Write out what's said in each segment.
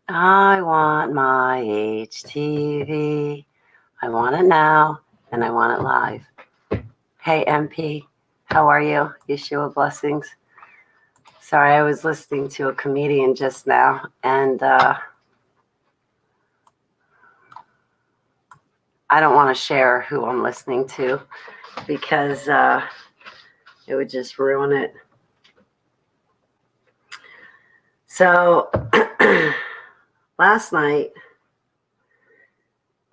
I want my HTV. I want it now, and I want it live. Hey, MP, how are you? Yeshua blessings. Sorry, I was listening to a comedian just now, and I don't want to share who I'm listening to because it would just ruin it. So last night,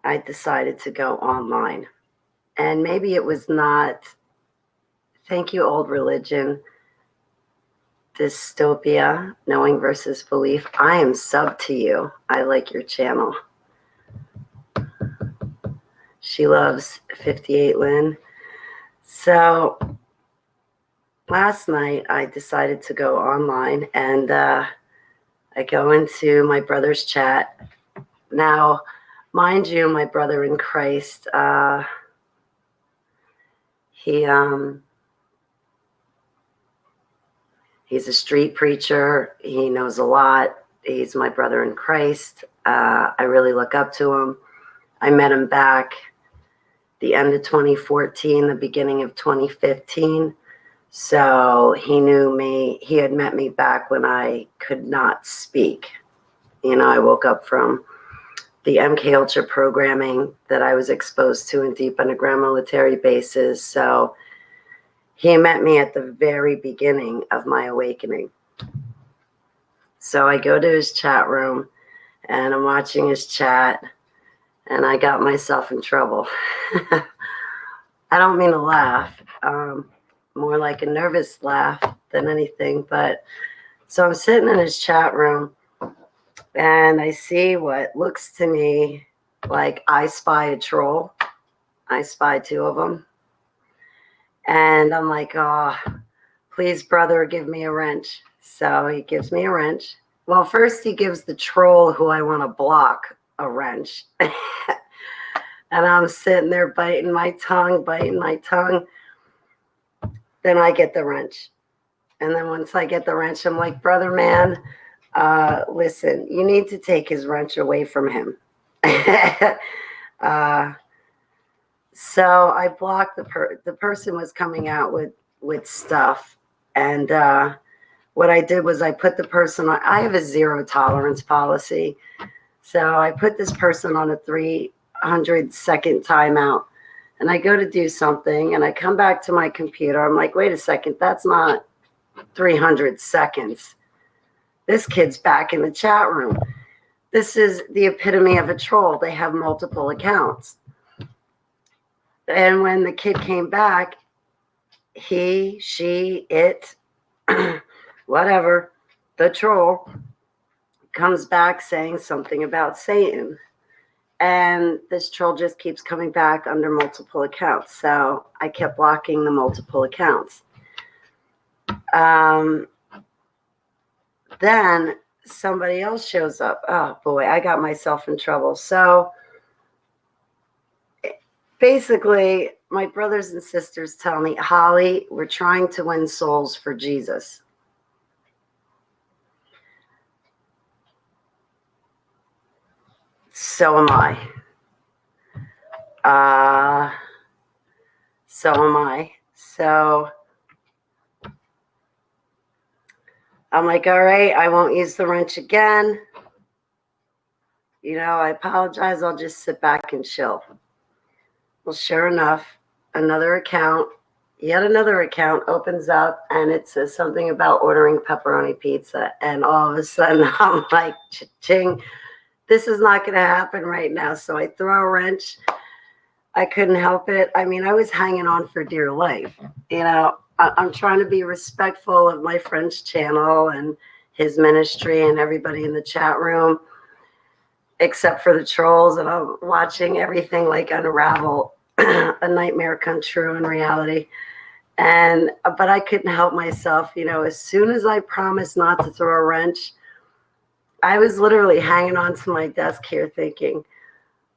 I decided to go online. And maybe it was not, thank you, old religion, dystopia, knowing versus belief. I am sub to you. I like your channel. She loves 58 Lynn. So last night I decided to go online and I go into my brother's chat. Now, mind you, my brother in Christ, he's a street preacher. He knows a lot. He's my brother in Christ. I really look up to him. I met him back the end of 2014, the beginning of 2015. So he knew me. He had met me back when I could not speak. You know, I woke up from the MK Ultra programming that I was exposed to in deep underground military bases. So he met me at the very beginning of my awakening. So I go to his chat room and I'm watching his chat and I got myself in trouble. I don't mean to laugh, more like a nervous laugh than anything. But so I'm sitting in his chat room and I see what looks to me like I spy a troll. I spy two of them. And I'm like, oh, please, brother, give me a wrench. So he gives me a wrench. Well, first he gives the troll who I want to block a wrench. And I'm sitting there biting my tongue. Then I get the wrench. And then once I get the wrench, I'm like, brother, man, listen, you need to take his wrench away from him. So I blocked the person was coming out with stuff. And what I did was I put the person on, I have a 0 tolerance policy. So I put this person on a 300-second timeout. And I go to do something and I come back to my computer. I'm like, wait a second, that's not 300 seconds. This kid's back in the chat room. This is the epitome of a troll. They have multiple accounts. And when the kid came back, he, she, it, whatever, the troll comes back saying something about Satan. And this troll just keeps coming back under multiple accounts. So I kept blocking the multiple accounts. Then somebody else shows up. Oh boy, I got myself in trouble. So basically, my brothers and sisters tell me, Holly, we're trying to win souls for Jesus. So am I. So I'm like, all right, I won't use the wrench again. You know, I apologize. I'll just sit back and chill. Well, sure enough, yet another account opens up and it says something about ordering pepperoni pizza. And all of a sudden I'm like, ching, this is not going to happen right now. So I throw a wrench. I couldn't help it. I mean, I was hanging on for dear life. You know, I'm trying to be respectful of my friend's channel and his ministry and everybody in the chat room, except for the trolls. And I'm watching everything like unravel, a nightmare come true in reality. But I couldn't help myself. You know, as soon as I promised not to throw a wrench, I was literally hanging on to my desk here thinking,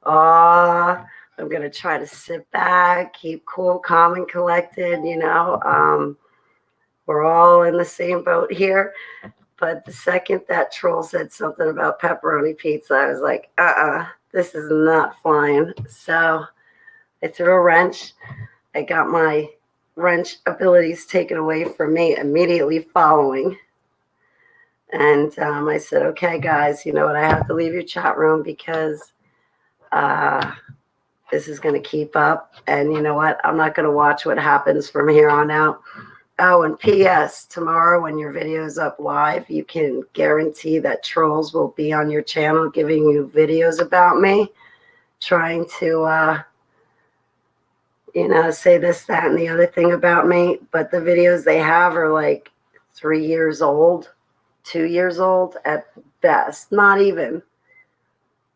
oh, I'm going to try to sit back, keep cool, calm, and collected. You know, we're all in the same boat here. But the second that troll said something about pepperoni pizza, I was like, this is not flying. So I threw a wrench. I got my wrench abilities taken away from me immediately following. And I said, okay, guys, you know what? I have to leave your chat room because this is going to keep up. And you know what? I'm not going to watch what happens from here on out. Oh, and P.S. Tomorrow when your video is up live, you can guarantee that trolls will be on your channel giving you videos about me, trying to, say this, that, and the other thing about me. But the videos they have are like 3 years old, 2 years old at best, not even.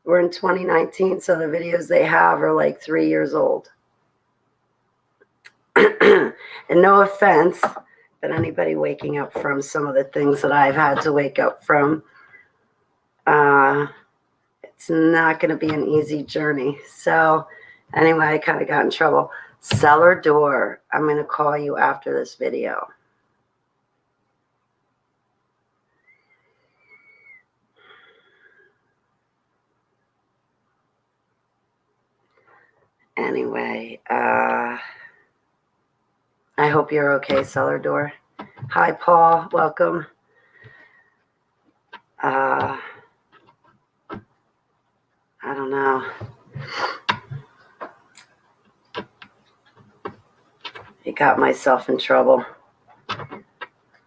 We're in 2019, so the videos they have are like 3 years old. And no offense, but anybody waking up from some of the things that I've had to wake up from, it's not going to be an easy journey. So anyway, I kind of got in trouble. Cellar door, I'm going to call you after this video. Anyway, I hope you're okay, cellar door. Hi, Paul. Welcome. I don't know. I got myself in trouble.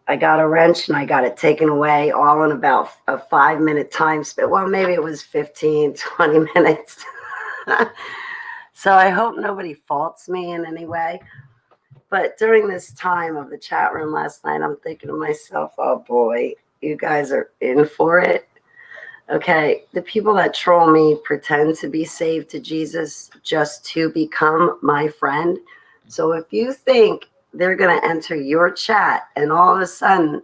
I got a wrench and I got it taken away all in about a 5-minute time span. Well, maybe it was 15, 20 minutes. So I hope nobody faults me in any way. But during this time of the chat room last night, I'm thinking to myself, oh boy, you guys are in for it. Okay, the people that troll me pretend to be saved to Jesus just to become my friend. So if you think they're going to enter your chat and all of a sudden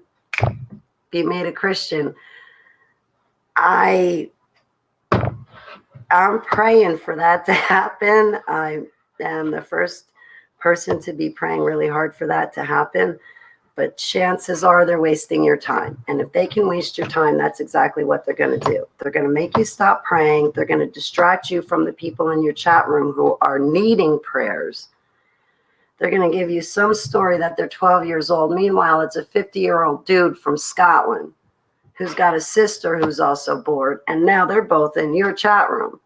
be made a Christian, I'm praying for that to happen. I am the first person to be praying really hard for that to happen. But chances are they're wasting your time. And if they can waste your time, that's exactly what they're going to do. They're going to make you stop praying. They're going to distract you from the people in your chat room who are needing prayers. They're going to give you some story that they're 12 years old. Meanwhile, it's a 50-year-old dude from Scotland who's got a sister who's also bored. And now they're both in your chat room.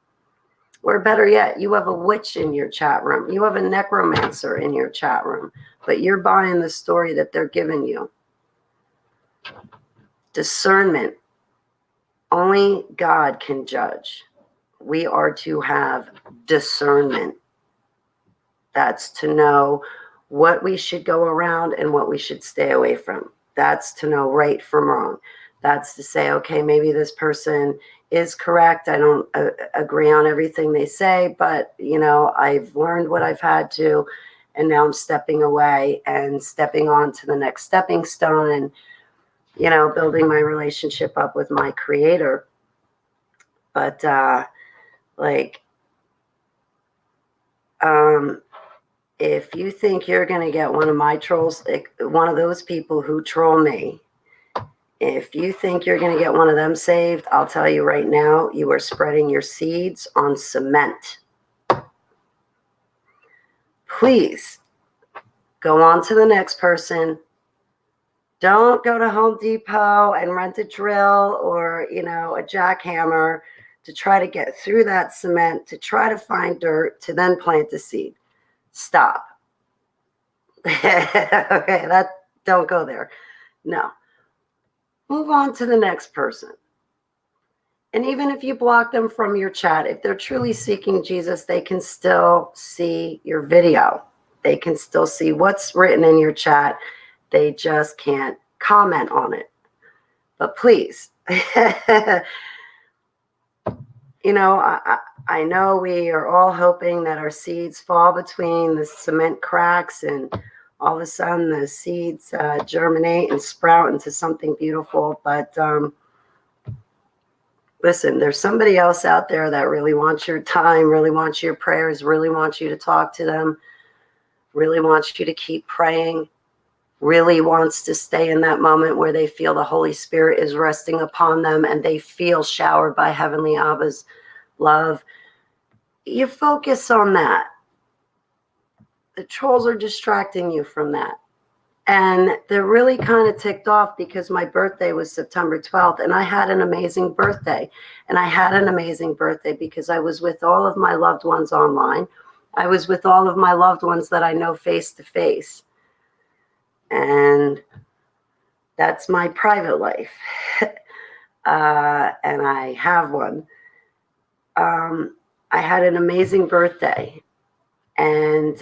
Or better yet, you have a witch in your chat room. You have a necromancer in your chat room. But you're buying the story that they're giving you. Discernment. Only God can judge. We are to have discernment. That's to know what we should go around and what we should stay away from. That's to know right from wrong. That's to say, okay, maybe this person is correct. I don't agree on everything they say, but, I've learned what I've had to, and now I'm stepping away and stepping on to the next stepping stone and, building my relationship up with my creator. But, if you think you're going to get one of my trolls, one of those people who troll me, if you think you're going to get one of them saved, I'll tell you right now, you are spreading your seeds on cement. Please go on to the next person. Don't go to Home Depot and rent a drill or, a jackhammer to try to get through that cement, to try to find dirt, to then plant the seed. Stop. Okay, don't go there. No. Move on to the next person. And even if you block them from your chat, if they're truly seeking Jesus, they can still see your video. They can still see what's written in your chat. They just can't comment on it. But please, I know we are all hoping that our seeds fall between the cement cracks and all of a sudden the seeds germinate and sprout into something beautiful. But listen, there's somebody else out there that really wants your time, really wants your prayers, really wants you to talk to them, really wants you to keep praying. really wants to stay in that moment where they feel the Holy Spirit is resting upon them and they feel showered by Heavenly Abba's love, you focus on that. The trolls are distracting you from that. And they're really kind of ticked off because my birthday was September 12th and I had an amazing birthday. And I had an amazing birthday because I was with all of my loved ones online. I was with all of my loved ones that I know face to face. And that's my private life. And I have one. I had an amazing birthday. And,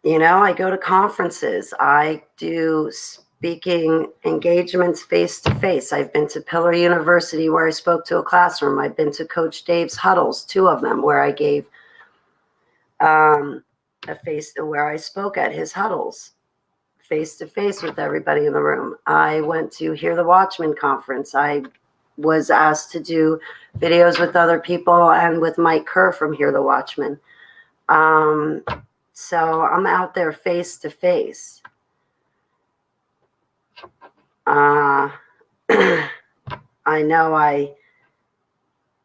you know, I go to conferences. I do speaking engagements face to face. I've been to Pillar University where I spoke to a classroom. I've been to Coach Dave's huddles, 2 of them, where I gave where I spoke at his huddles face to face with everybody in the room. I went to Hear the Watchman conference. I was asked to do videos with other people and with Mike Kerr from Hear the Watchman. So I'm out there face to face. I know I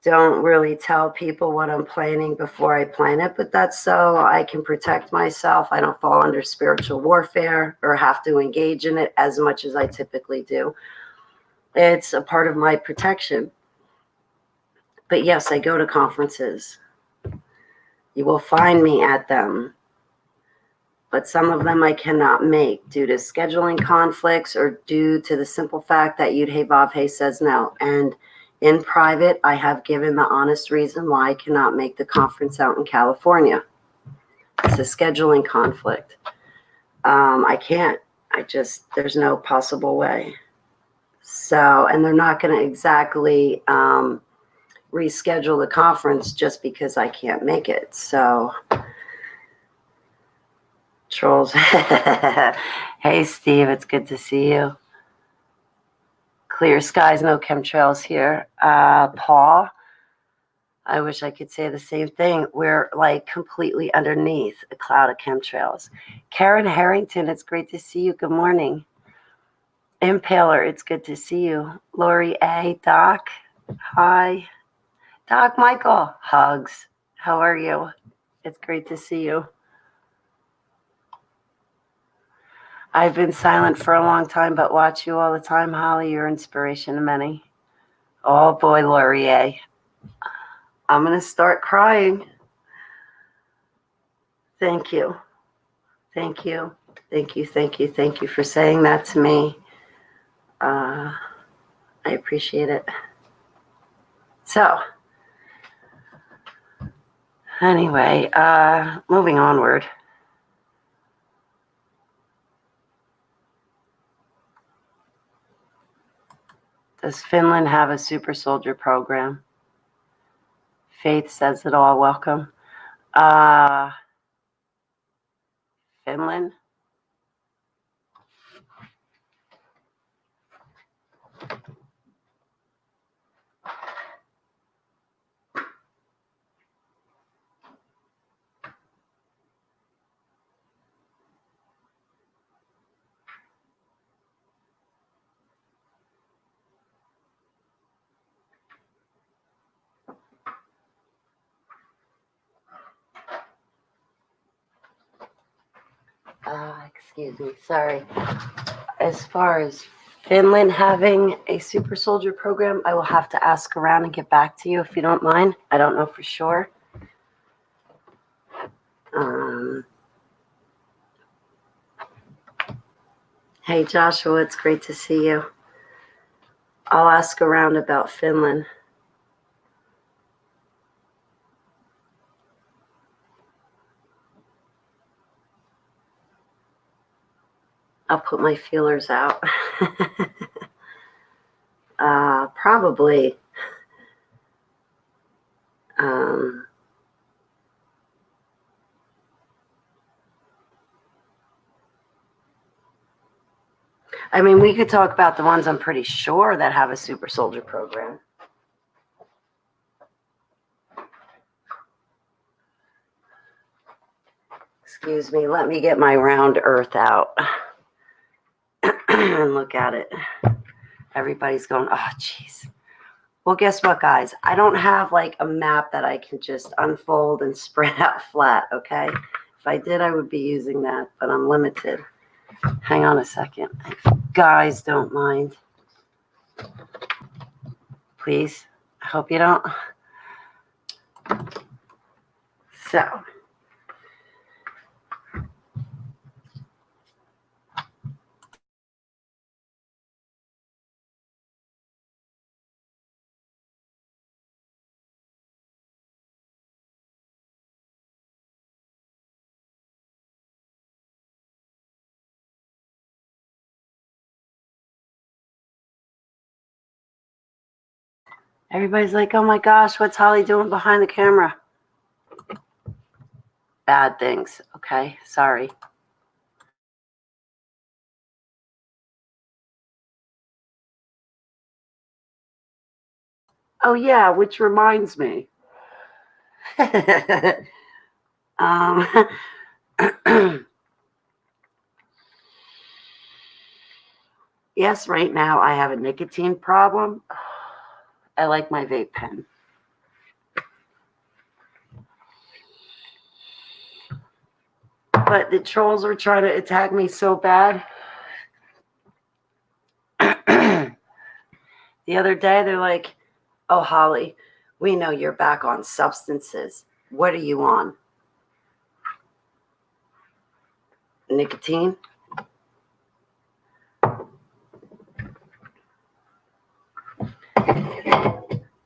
don't really tell people what I'm planning before I plan it, but that's so I can protect myself. I don't fall under spiritual warfare or have to engage in it as much as I typically do. It's a part of my protection. But yes, I go to conferences. You will find me at them. But some of them I cannot make due to scheduling conflicts or due to the simple fact that Yud-Hey Vav-Hey says no. And in private, I have given the honest reason why I cannot make the conference out in California. It's a scheduling conflict. I can't. There's no possible way. So, and they're not going to exactly reschedule the conference just because I can't make it. So, trolls. Hey, Steve, it's good to see you. Clear skies, no chemtrails here. Paul, I wish I could say the same thing. We're like completely underneath a cloud of chemtrails. Karen Harrington, it's great to see you. Good morning. Impaler, it's good to see you. Lori A, Doc, hi. Doc Michael, hugs. How are you? It's great to see you. I've been silent for a long time, but watch you all the time, Holly. You're inspiration to many. Oh boy, Laurier. I'm going to start crying. Thank you. Thank you. Thank you. Thank you. Thank you for saying that to me. I appreciate it. So, anyway, moving onward. Does Finland have a super soldier program? Faith says it all. Welcome. Finland? Excuse me, sorry. As far as Finland having a super soldier program, I will have to ask around and get back to you if you don't mind. I don't know for sure. Hey, Joshua, it's great to see you. I'll ask around about Finland. I'll put my feelers out. Probably. I mean, we could talk about the ones I'm pretty sure that have a super soldier program. Excuse me, let me get my round earth out and look at it. Everybody's going, oh, jeez. Well, guess what, guys? I don't have like a map that I can just unfold and spread out flat, okay? If I did, I would be using that, but I'm limited. Hang on a second. If you guys don't mind. Please. I hope you don't. So. Everybody's like, oh my gosh, what's Holly doing behind the camera? Bad things, okay? Sorry. Oh yeah, which reminds me. Yes, right now I have a nicotine problem. I like my vape pen. But the trolls are trying to attack me so bad. The other day, they're like, oh, Holly, we know you're back on substances. What are you on? Nicotine?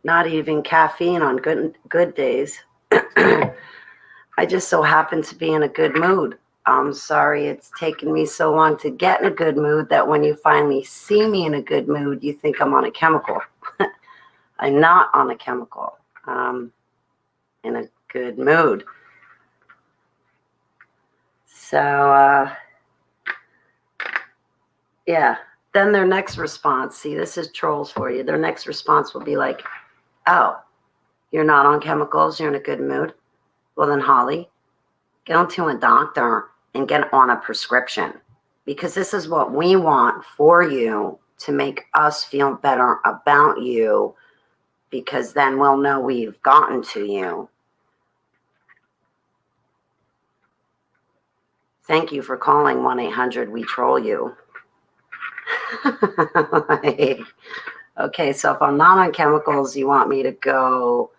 Not even caffeine on good days. I just so happen to be in a good mood. I'm sorry it's taken me so long to get in a good mood that when you finally see me in a good mood, you think I'm on a chemical. I'm not on a chemical. In a good mood. So, yeah. Then their next response, see, this is trolls for you. Their next response will be like, oh, you're not on chemicals, you're in a good mood. Well, then, Holly, get onto a doctor and get on a prescription, because this is what we want for you to make us feel better about you, because then we'll know we've gotten to you. Thank you for calling 1-800-WE-TROLL-YOU. Okay, so if I'm not on chemicals, you want me to go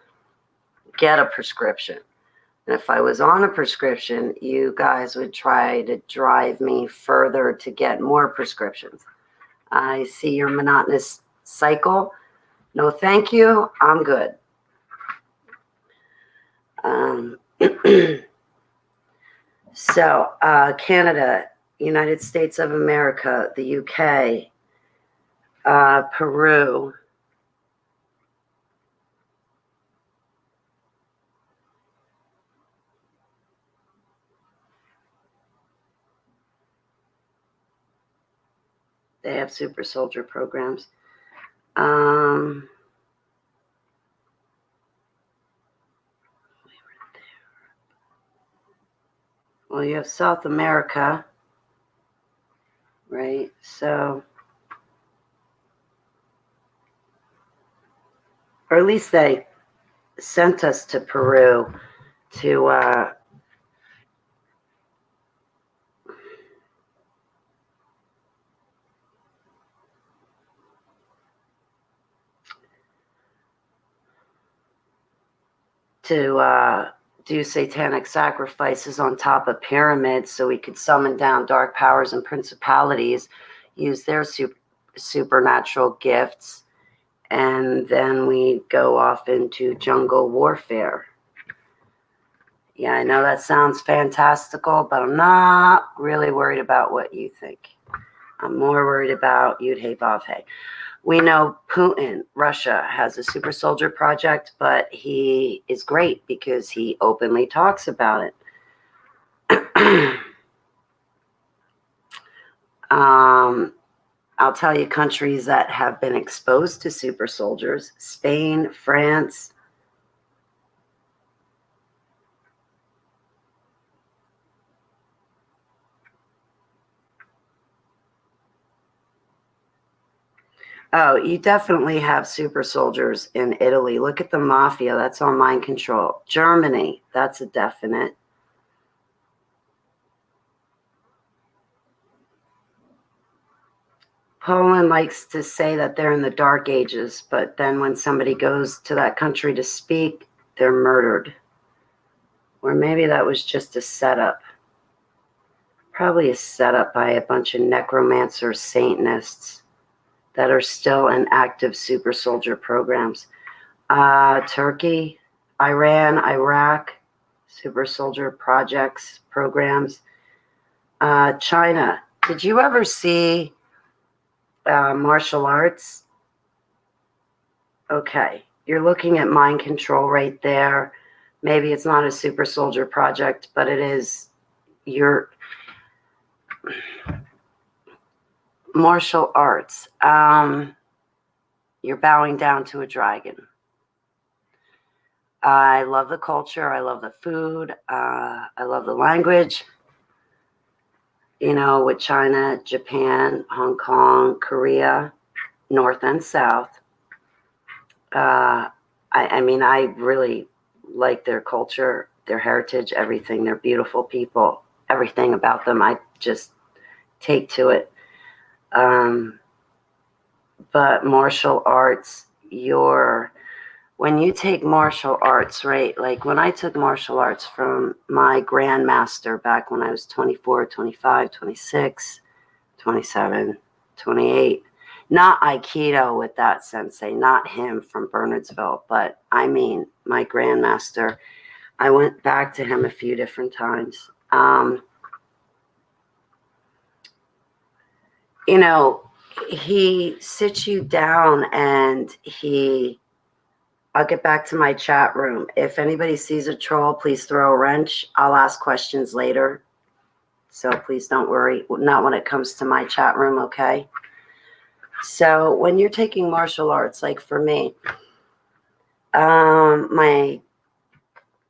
get a prescription. And if I was on a prescription, you guys would try to drive me further to get more prescriptions. I see your monotonous cycle. No, thank you. I'm good. So, Canada, United States of America, the UK, Peru, they have super soldier programs. Well, you have South America, right? So, or at least they sent us to Peru to do satanic sacrifices on top of pyramids so we could summon down dark powers and principalities, use their supernatural gifts, and then we go off into jungle warfare. Yeah, I know that sounds fantastical, but I'm not really worried about what you think. I'm more worried about Yud-Hey Vav-Hey. We know Putin, Russia, has a super soldier project, but he is great because he openly talks about it. I'll tell you countries that have been exposed to super soldiers: Spain, France. Oh, you definitely have super soldiers in Italy. Look at the mafia. That's all mind control. Germany, that's a definite. Poland likes to say that they're in the dark ages, but then when somebody goes to that country to speak, they're murdered. Or maybe that was just a setup. Probably a setup by a bunch of necromancer Satanists that are still in active super soldier programs. Turkey, Iran, Iraq, super soldier projects, programs. China. Did you ever see martial arts? Okay, you're looking at mind control right there. Maybe it's not a super soldier project, but it is your martial arts. You're bowing down to a dragon. I love the culture. I love the food. I love the language. You know, with China, Japan, Hong Kong, Korea, North and South. I mean, I really like their culture, their heritage, everything. They're beautiful people. Everything about them, I just take to it. But martial arts, when you take martial arts, right? Like when I took martial arts from my grandmaster back when I was 24, 25, 26, 27, 28. Not Aikido with that sensei, not him from Bernardsville, but I mean my grandmaster. I went back to him a few different times. You know, he sits you down and I'll get back to my chat room. If anybody sees a troll, please throw a wrench. I'll ask questions later. So please don't worry. Not when it comes to my chat room, okay? So when you're taking martial arts, like for me,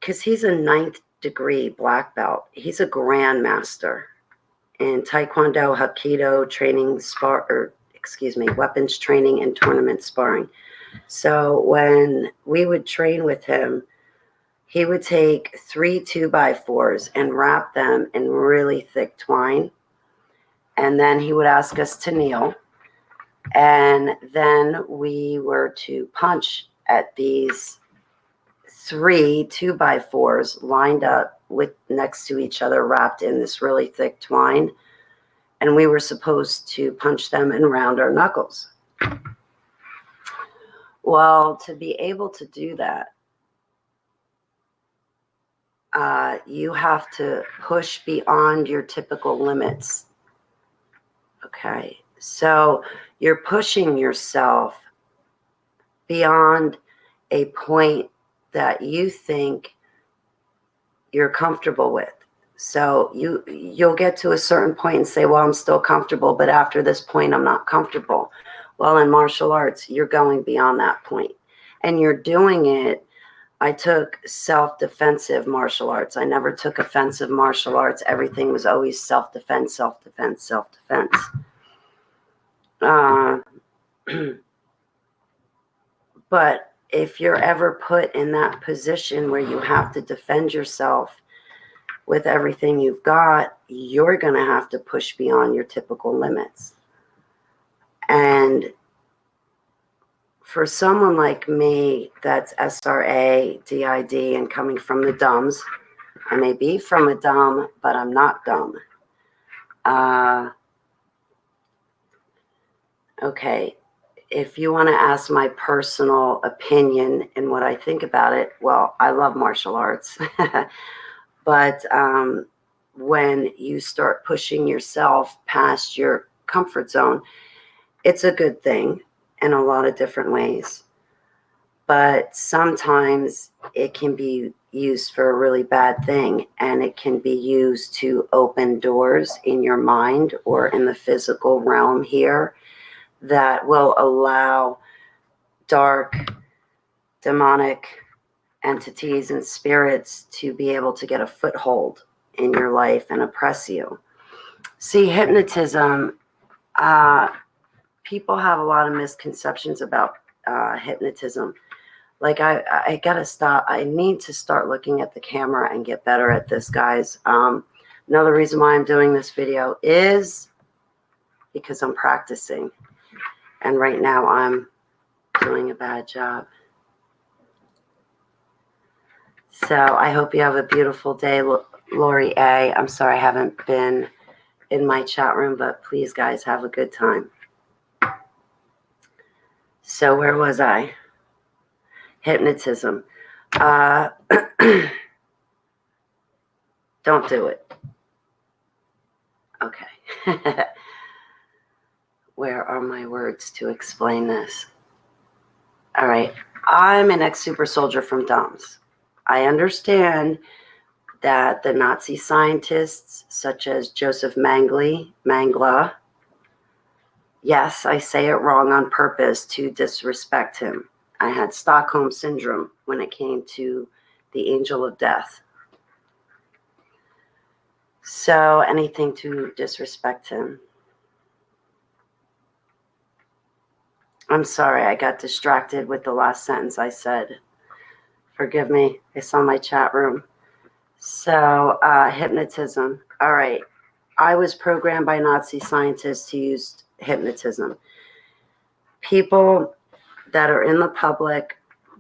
because he's a 9th degree black belt, he's a grandmaster in Taekwondo, Hapkido training, weapons training and tournament sparring. So when we would train with him, he would take 3 2x4s and wrap them in really thick twine. And then he would ask us to kneel. And then we were to punch at these 3 2x4s lined up next to each other, wrapped in this really thick twine. And we were supposed to punch them and round our knuckles. Well, to be able to do that, you have to push beyond your typical limits. Okay, so you're pushing yourself beyond a point that you think you're comfortable with. So you'll get to a certain point and say, well, I'm still comfortable, but after this point, I'm not comfortable. Well, in martial arts, you're going beyond that point. And you're doing it. I took self-defensive martial arts. I never took offensive martial arts. Everything was always self-defense, self-defense, self-defense. But if you're ever put in that position where you have to defend yourself with everything you've got, you're going to have to push beyond your typical limits. And for someone like me that's SRA, DID, and coming from the dumbs, I may be from a dumb, but I'm not dumb. Okay, if you want to ask my personal opinion and what I think about it, well, I love martial arts. But when you start pushing yourself past your comfort zone, it's a good thing in a lot of different ways. But sometimes it can be used for a really bad thing, and it can be used to open doors in your mind or in the physical realm here that will allow dark, demonic entities and spirits to be able to get a foothold in your life and oppress you. See, hypnotism people have a lot of misconceptions about hypnotism. Like, I gotta stop. I need to start looking at the camera and get better at this, guys. Another reason why I'm doing this video is because I'm practicing. And right now I'm doing a bad job. So I hope you have a beautiful day, Lori A. I'm sorry I haven't been in my chat room, but please, guys, have a good time. So where was I? Hypnotism. Don't do it. Okay. Where are my words to explain this? All right. I'm an ex-super soldier from DOMS. I understand that the Nazi scientists, such as Joseph Mengele, yes, I say it wrong on purpose to disrespect him. I had Stockholm syndrome when it came to the angel of death. So anything to disrespect him. I'm sorry, I got distracted with the last sentence I said. Forgive me, it's on my chat room. So, hypnotism. All right. I was programmed by Nazi scientists to use hypnotism. People that are in the public,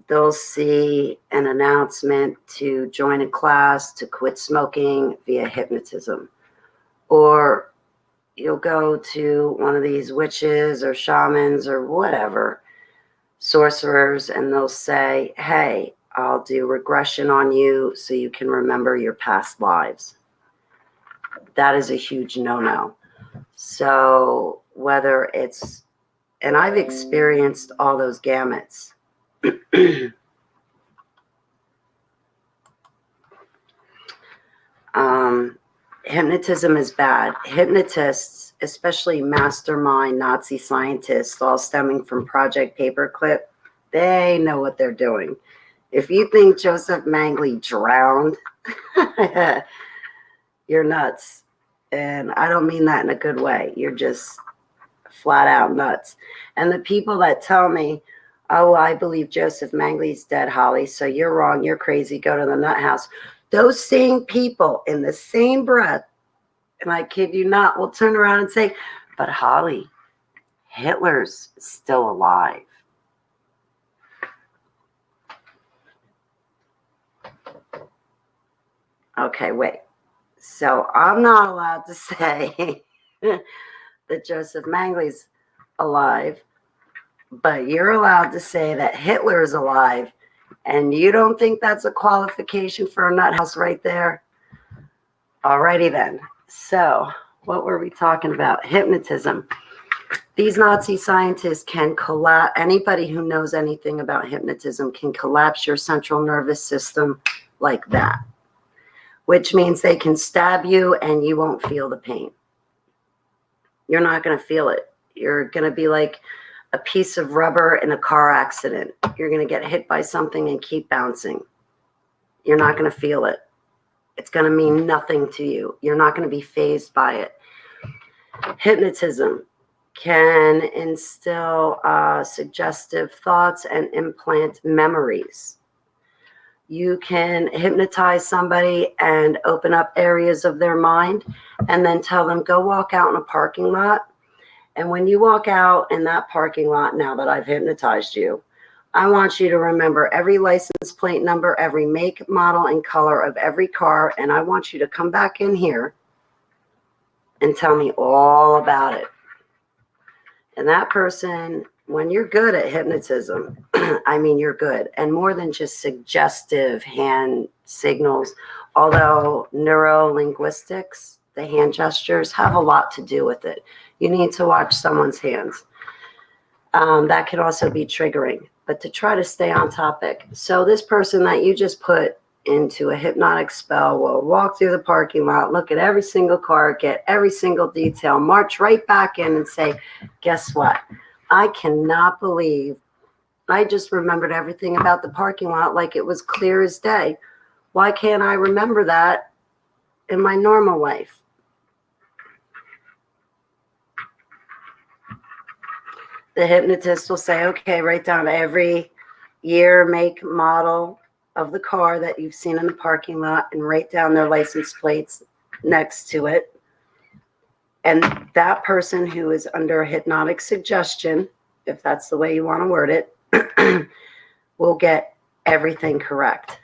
they'll see an announcement to join a class to quit smoking via hypnotism. Or you'll go to one of these witches or shamans or whatever, sorcerers, and they'll say, hey, I'll do regression on you so you can remember your past lives. That is a huge no-no. So whether it's, and I've experienced all those gamuts. Hypnotism is bad. Hypnotists, especially mastermind Nazi scientists, all stemming from Project Paperclip, they know what they're doing. If you think Joseph Mengele drowned, you're nuts. And I don't mean that in a good way. You're just flat out nuts. And the people that tell me, oh, I believe Joseph Mengele's dead, Holly, so you're wrong, you're crazy, go to the nut house. Those same people in the same breath, and I kid you not, will turn around and say, but Holly, Hitler's still alive. Okay, wait. So I'm not allowed to say that Joseph Mengele's alive, but you're allowed to say that Hitler is alive, and you don't think that's a qualification for a nut house right there? Alrighty then. So what were we talking about? Hypnotism. These Nazi scientists can collapse, anybody who knows anything about hypnotism can collapse your central nervous system like that, which means they can stab you and you won't feel the pain. You're not going to feel it. You're going to be like a piece of rubber in a car accident. You're going to get hit by something and keep bouncing. You're not going to feel it. It's going to mean nothing to you. You're not going to be fazed by it. Hypnotism can instill suggestive thoughts and implant memories. You can hypnotize somebody and open up areas of their mind and then tell them, go walk out in a parking lot. And when you walk out in that parking lot, now that I've hypnotized you, I want you to remember every license plate number, every make, model, and color of every car. And I want you to come back in here and tell me all about it. And that person, when you're good at hypnotism, I mean, you're good. And more than just suggestive hand signals, although neurolinguistics, the hand gestures, have a lot to do with it. You need to watch someone's hands. That can also be triggering. But to try to stay on topic. So this person that you just put into a hypnotic spell will walk through the parking lot, look at every single car, get every single detail, march right back in and say, guess what? I cannot believe I just remembered everything about the parking lot like it was clear as day. Why can't I remember that in my normal life? The hypnotist will say, okay, write down every year, make, model of the car that you've seen in the parking lot and write down their license plates next to it. And that person who is under hypnotic suggestion, if that's the way you want to word it, will get everything correct.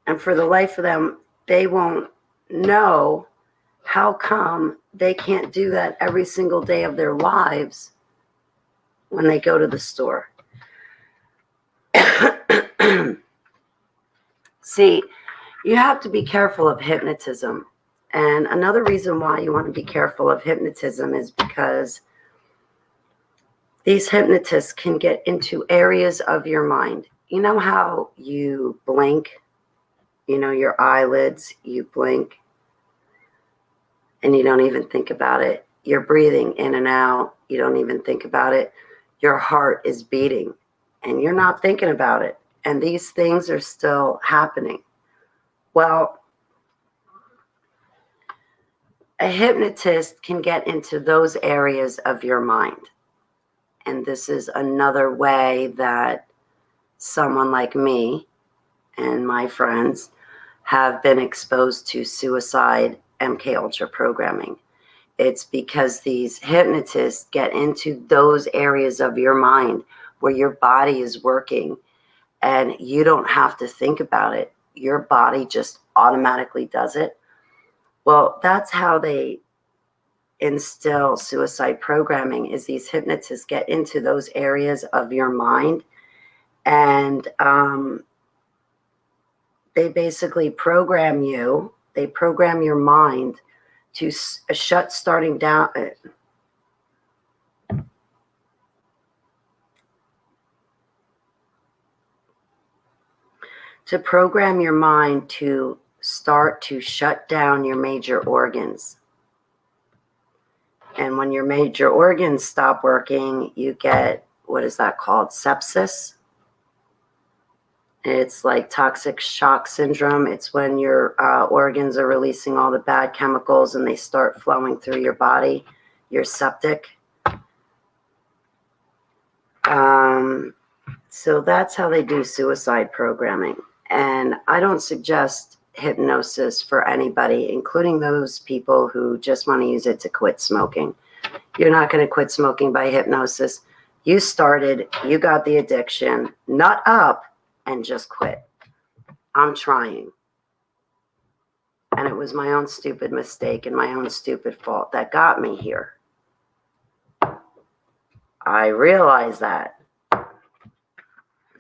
And for the life of them, they won't know how come they can't do that every single day of their lives when they go to the store. See, you have to be careful of hypnotism. And another reason why you want to be careful of hypnotism is because these hypnotists can get into areas of your mind. You know how you blink, you know, your eyelids, you blink, and you don't even think about it. You're breathing in and out. You don't even think about it. Your heart is beating, and you're not thinking about it. And these things are still happening. Well, a hypnotist can get into those areas of your mind. And this is another way that someone like me and my friends have been exposed to suicide MK Ultra programming. It's because these hypnotists get into those areas of your mind where your body is working and you don't have to think about it. Your body just automatically does it. Well, that's how they instill suicide programming, is these hypnotists get into those areas of your mind and they basically program you. They program your mind to starting down. To program your mind to start to shut down your major organs. And when your major organs stop working, you get, what is that called? Sepsis. It's like toxic shock syndrome. It's when your organs are releasing all the bad chemicals and they start flowing through your body. You're septic. So that's how they do suicide programming. And I don't suggest hypnosis for anybody, including those people who just want to use it to quit smoking. You're not going to quit smoking by hypnosis. You started, you got the addiction, nut up, and just quit. I'm trying. And it was my own stupid mistake and my own stupid fault that got me here. I realize that.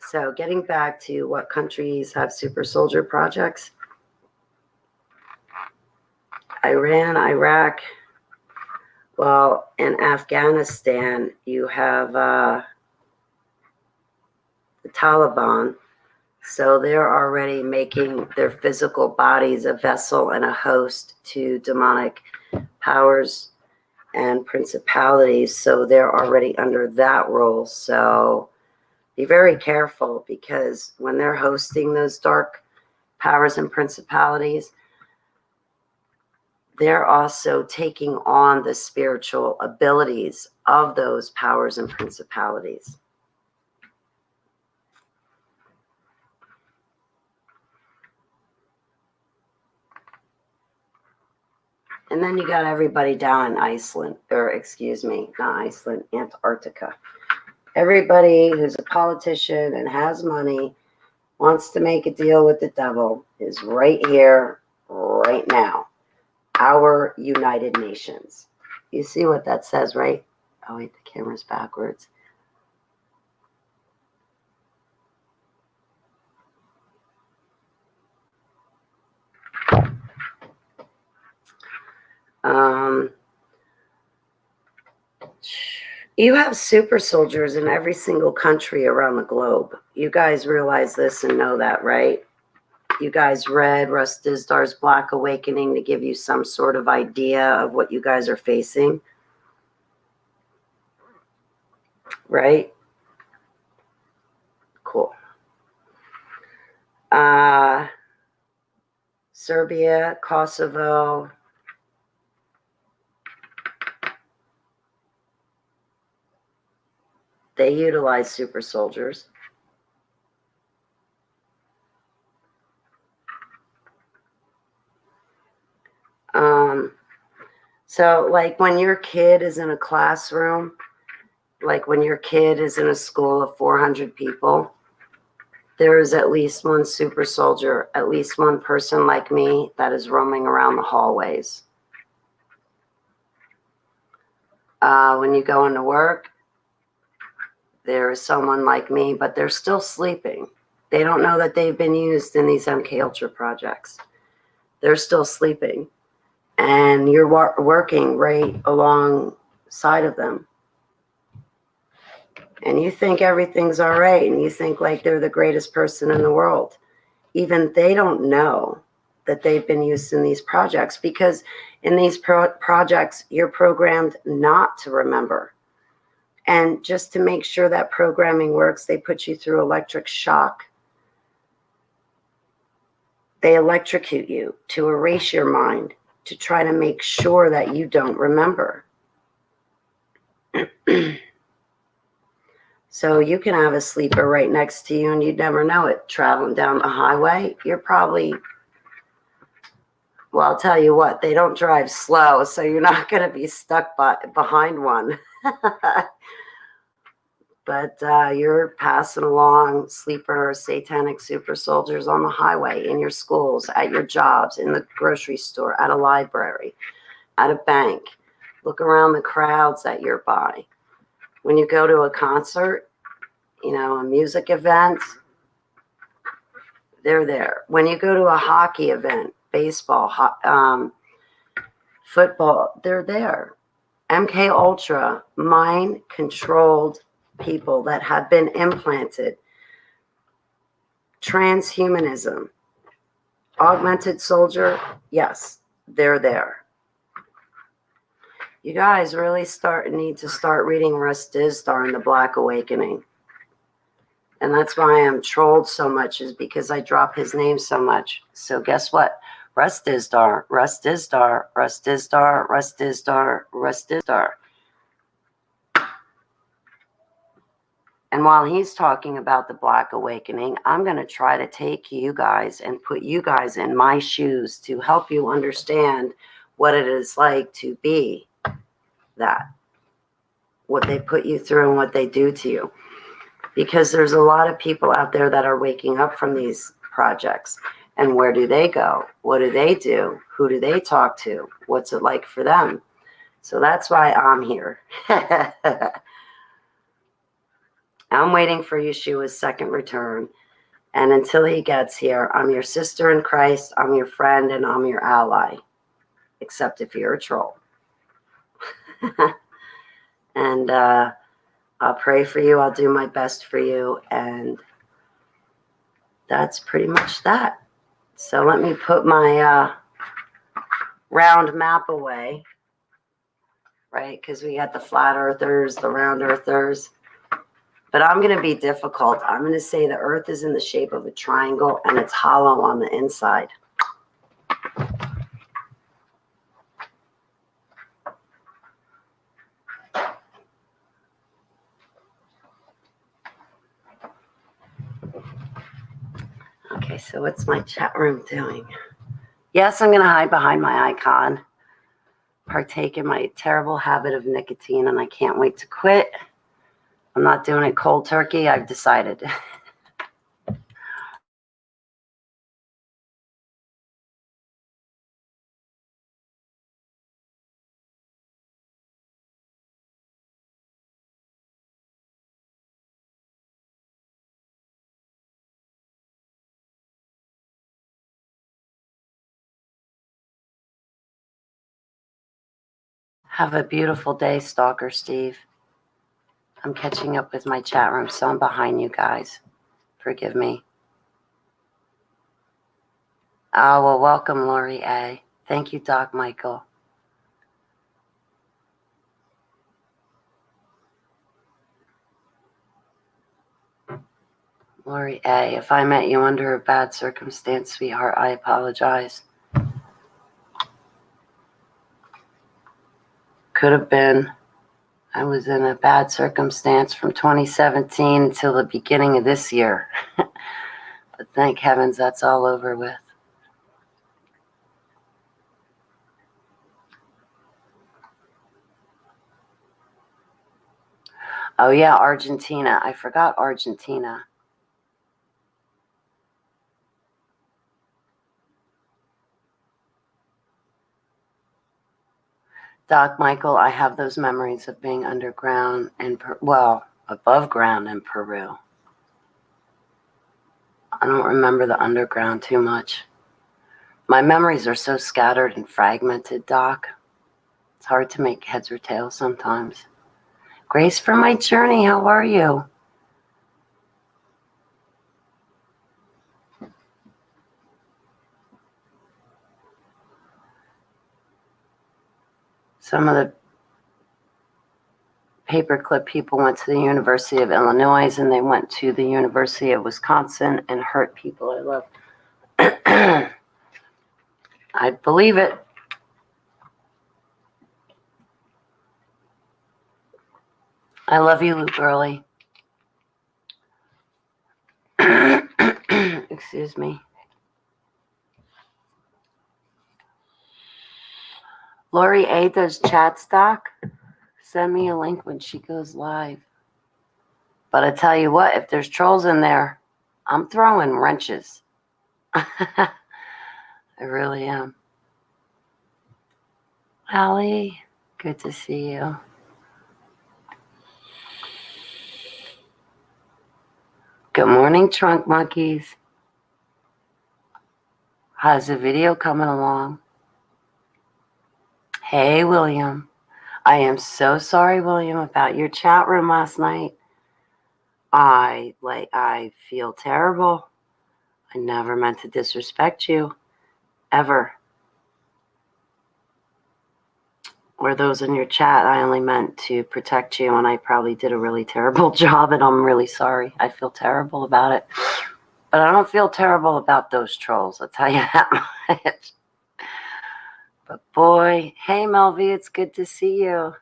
So getting back to what countries have super soldier projects. Iran, Iraq. Well, in Afghanistan, you have the Taliban. So they're already making their physical bodies a vessel and a host to demonic powers and principalities. So they're already under that role. So be very careful, because when they're hosting those dark powers and principalities, they're also taking on the spiritual abilities of those powers and principalities. And then you got everybody down in Iceland, or excuse me, not Iceland, Antarctica. Everybody who's a politician and has money, wants to make a deal with the devil, is right here, right now. Our United Nations. You see what that says, right? Oh, wait, the camera's backwards. You have super soldiers in every single country around the globe. You guys realize this and know that, right? You guys read Russ Dizdar Black Awakening to give you some sort of idea of what you guys are facing, right? Cool. Serbia, Kosovo, They utilize super soldiers. So like when your kid is in a classroom, like when your kid is in a school of 400 people, there is at least one super soldier, at least one person like me that is roaming around the hallways. When you go into work, there is someone like me, but they're still sleeping. They don't know that they've been used in these MK Ultra projects. They're still sleeping. And you're working right alongside of them. And you think everything's all right, and you think like they're the greatest person in the world. Even they don't know that they've been used in these projects, because in these projects, you're programmed not to remember. And just to make sure that programming works, they put you through electric shock. They electrocute you to erase your mind, to try to make sure that you don't remember. So you can have a sleeper right next to you and you'd never know it. Traveling down the highway, you're probably, well, I'll tell you what, they don't drive slow, so you're not going to be stuck behind one. But you're passing along sleeper satanic super soldiers on the highway, in your schools, at your jobs, in the grocery store, at a library, at a bank. Look around the crowds that you're by. When you go to a concert, you know, a music event, they're there. When you go to a hockey event, baseball, football, they're there. MK Ultra, mind-controlled people that have been implanted. Transhumanism, augmented soldier, yes, they're there. You guys really need to start reading Russ Dizdar in the Black Awakening. And that's why I'm trolled so much, is because I drop his name so much. So guess what? Russ Dizdar, Russ Dizdar, Russ Dizdar, Russ Dizdar, Russ Dizdar. And while he's talking about the Black Awakening, I'm going to try to take you guys and put you guys in my shoes to help you understand what it is like to be that, what they put you through and what they do to you. Because there's a lot of people out there that are waking up from these projects. And where do they go? What do they do? Who do they talk to? What's it like for them? So that's why I'm here. I'm waiting for Yeshua's second return. And until he gets here, I'm your sister in Christ, I'm your friend, and I'm your ally. Except if you're a troll. And I'll pray for you. I'll do my best for you. And that's pretty much that. So let me put my round map away. Right? Because we got the flat earthers, the round earthers. But I'm going to be difficult. I'm going to say the earth is in the shape of a triangle and it's hollow on the inside. Okay, so what's my chat room doing? Yes, I'm going to hide behind my icon. Partake in my terrible habit of nicotine, and I can't wait to quit. I'm not doing it cold turkey. I've decided. Have a beautiful day, Stalker Steve. I'm catching up with my chat room, so I'm behind you guys. Forgive me. Oh, well, welcome, Lori A. Thank you, Doc Michael. Lori A., if I met you under a bad circumstance, sweetheart, I apologize. Could have been I was in a bad circumstance from 2017 until the beginning of this year. But thank heavens that's all over with. Oh yeah, Argentina. I forgot Argentina. Doc Michael, I have those memories of being underground and, above ground in Peru. I don't remember the underground too much. My memories are so scattered and fragmented, Doc. It's hard to make heads or tails sometimes. Grace for my journey, how are you? Some of the paperclip people went to the University of Illinois and they went to the University of Wisconsin and hurt people I love. I believe it. I love you, Luke Early. Excuse me. Lori A does chat stock. Send me a link when she goes live. But I tell you what, if there's trolls in there, I'm throwing wrenches. I really am. Allie, good to see you. Good morning, Trunk Monkeys. How's the video coming along? Hey, William. I am so sorry, William, about your chat room last night. I feel terrible. I never meant to disrespect you, ever. Or those in your chat, I only meant to protect you, and I probably did a really terrible job, and I'm really sorry. I feel terrible about it. But I don't feel terrible about those trolls, I'll tell you that much. But boy, hey, Melvie, it's good to see you.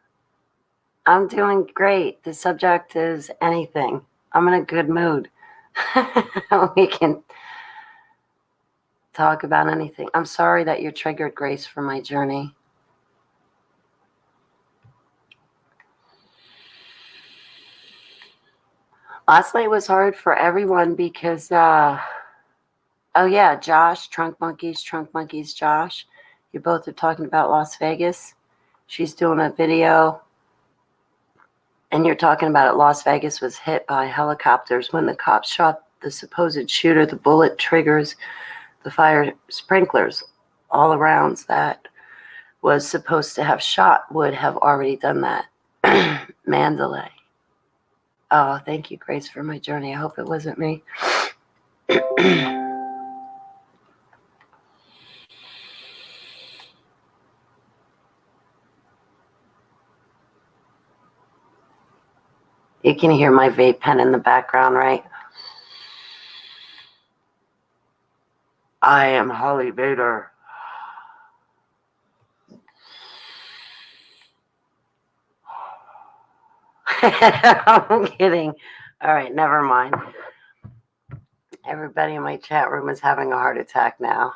I'm doing great. The subject is anything. I'm in a good mood. We can talk about anything. I'm sorry that you're triggered, Grace, for my journey. Last night was hard for everyone because, oh yeah, Josh, Trunk Monkeys, Josh. You both are talking about Las Vegas. She's doing a video. And you're talking about it. Las Vegas was hit by helicopters. When the cops shot the supposed shooter, the bullet triggers the fire sprinklers all around that was supposed to have shot would have already done that. Mandalay. Oh, thank you, Grace, for my journey. I hope it wasn't me. You can hear my vape pen in the background, right? I am Holly Vader. I'm kidding. All right, never mind. Everybody in my chat room is having a heart attack now.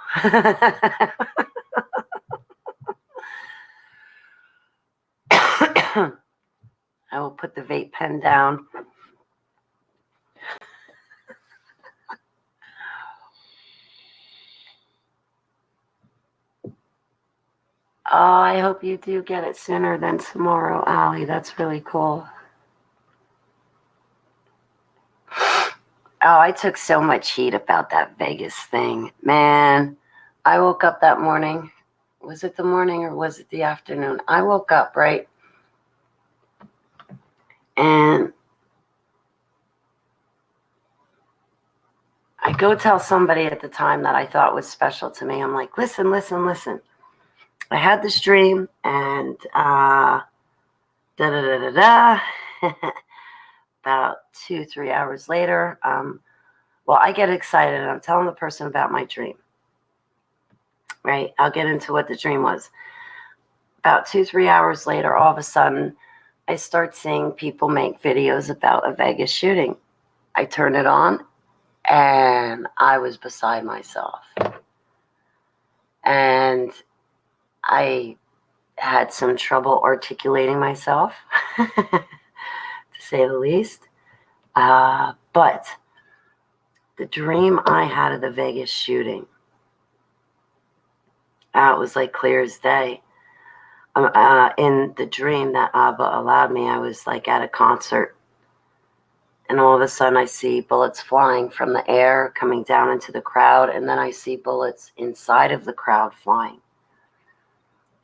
I will put the vape pen down. Oh, I hope you do get it sooner than tomorrow, Allie. That's really cool. Oh, I took so much heat about that Vegas thing. Man, I woke up that morning. Was it the morning or was it the afternoon? I woke up, right? And I go tell somebody at the time that I thought was special to me. I'm like, listen. I had this dream and about 2-3 hours later, I get excited and I'm telling the person about my dream. Right? I'll get into what the dream was. About 2-3 hours later, all of a sudden, I start seeing people make videos about a Vegas shooting. I turn it on, and I was beside myself. And I had some trouble articulating myself, to say the least. But the dream I had of the Vegas shooting, it was like clear as day. In the dream that Abba allowed me, I was like at a concert. And all of a sudden I see bullets flying from the air coming down into the crowd. And then I see bullets inside of the crowd flying.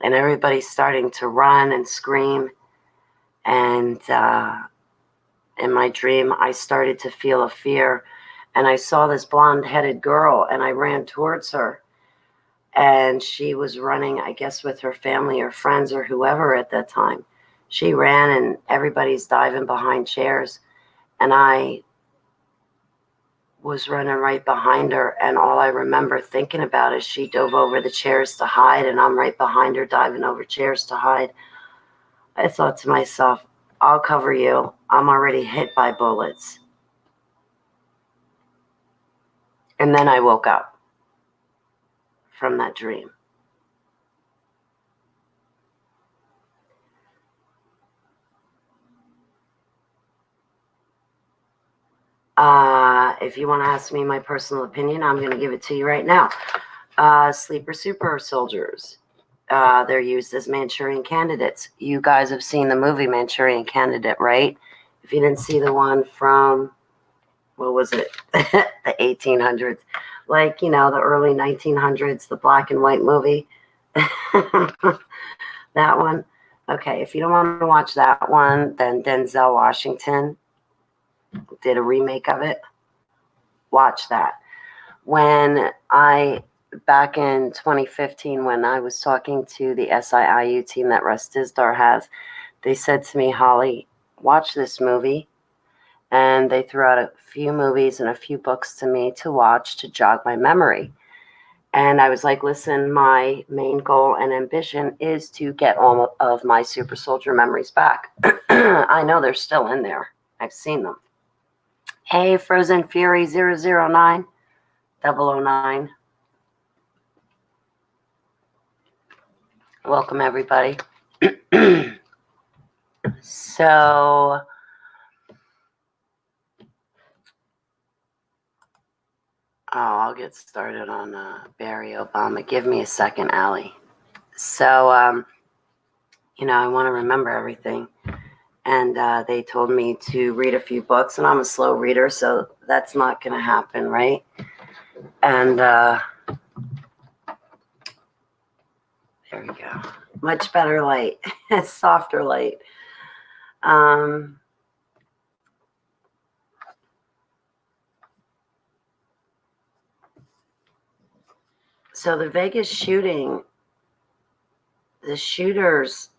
And everybody's starting to run and scream. And in my dream, I started to feel a fear. And I saw this blonde-headed girl, and I ran towards her. And she was running, I guess, with her family or friends or whoever at that time. She ran, and everybody's diving behind chairs. And I was running right behind her. And all I remember thinking about is she dove over the chairs to hide, and I'm right behind her diving over chairs to hide. I thought to myself, I'll cover you. I'm already hit by bullets. And then I woke up from that dream. If you want to ask me my personal opinion, I'm going to give it to you right now. Sleeper super soldiers. They're used as Manchurian candidates. You guys have seen the movie Manchurian Candidate, right? If you didn't see the one from, what was it? The 1800s. Like, the early 1900s, the black and white movie. That one. Okay, if you don't want to watch that one, then Denzel Washington did a remake of it. Watch that. Back in 2015, when I was talking to the SIIU team that Russ Dizdar has, they said to me, Holly, watch this movie. And they threw out a few movies and a few books to me to watch to jog my memory. And I was like, listen, my main goal and ambition is to get all of my super soldier memories back. I know they're still in there. I've seen them. Hey, Frozen Fury 009, 009. Welcome, everybody. So, I'll get started on Barry Obama. Give me a second, Allie. So, I want to remember everything. And they told me to read a few books, and I'm a slow reader, so that's not going to happen, right? And there we go. Much better light, softer light. So the Vegas shooting, the shooters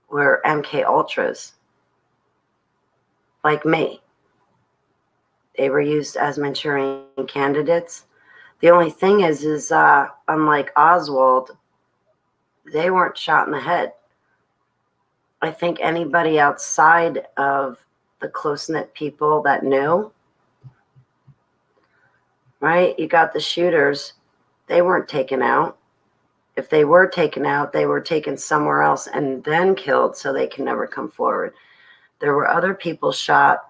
were MK Ultras, like me. They were used as Manchurian candidates. The only thing is unlike Oswald, they weren't shot in the head. I think anybody outside of the close-knit people that knew, right? You got the shooters, they weren't taken out. If they were taken out, they were taken somewhere else and then killed so they can never come forward. There were other people shot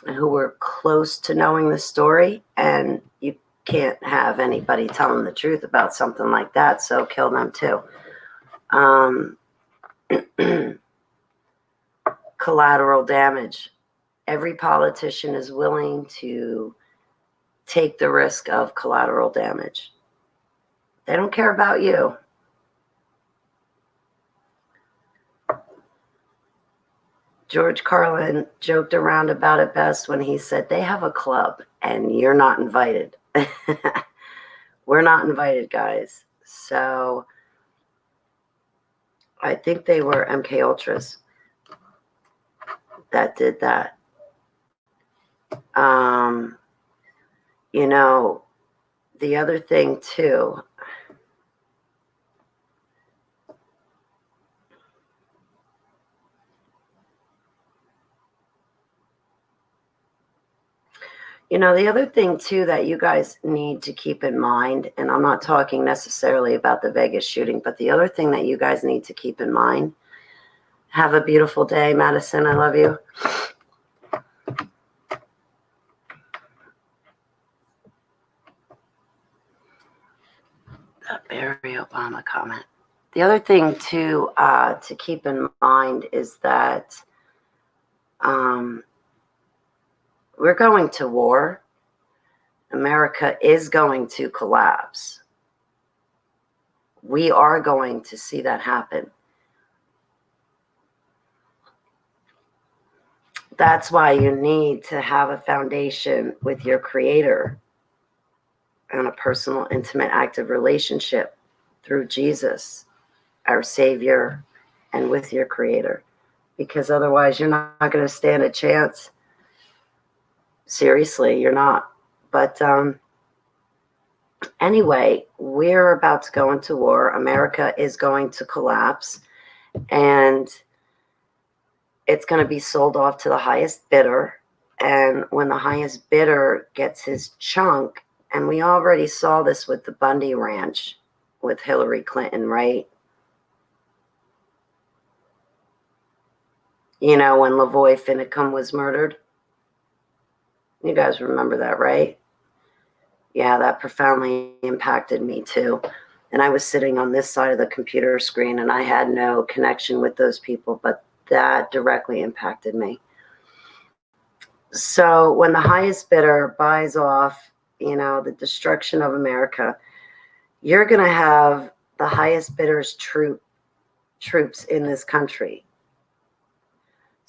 who were close to knowing the story, and you can't have anybody telling the truth about something like that, so kill them too. Collateral damage. Every politician is willing to take the risk of collateral damage. They don't care about you. George Carlin joked around about it best when he said, they have a club and you're not invited. We're not invited, guys. So I think they were MK Ultras that did that. The other thing too, You know, the other thing, too, that you guys need to keep in mind, and I'm not talking necessarily about the Vegas shooting, but the other thing that you guys need to keep in mind, have a beautiful day, Madison. I love you. That Barry Obama comment. The other thing, too, to keep in mind is that we're going to war. America is going to collapse. We are going to see that happen. That's why you need to have a foundation with your creator and a personal, intimate, active relationship through Jesus, our Savior, and with your creator. Because otherwise, you're not going to stand a chance. Seriously, you're not. But anyway, we're about to go into war. America is going to collapse. And it's going to be sold off to the highest bidder. And when the highest bidder gets his chunk, and we already saw this with the Bundy Ranch with Hillary Clinton, right? You know, when Lavoy Finicum was murdered. You guys remember that, right? Yeah, that profoundly impacted me too. And I was sitting on this side of the computer screen and I had no connection with those people, but that directly impacted me. So when the highest bidder buys off, you know, the destruction of America, you're going to have the highest bidder's troops in this country.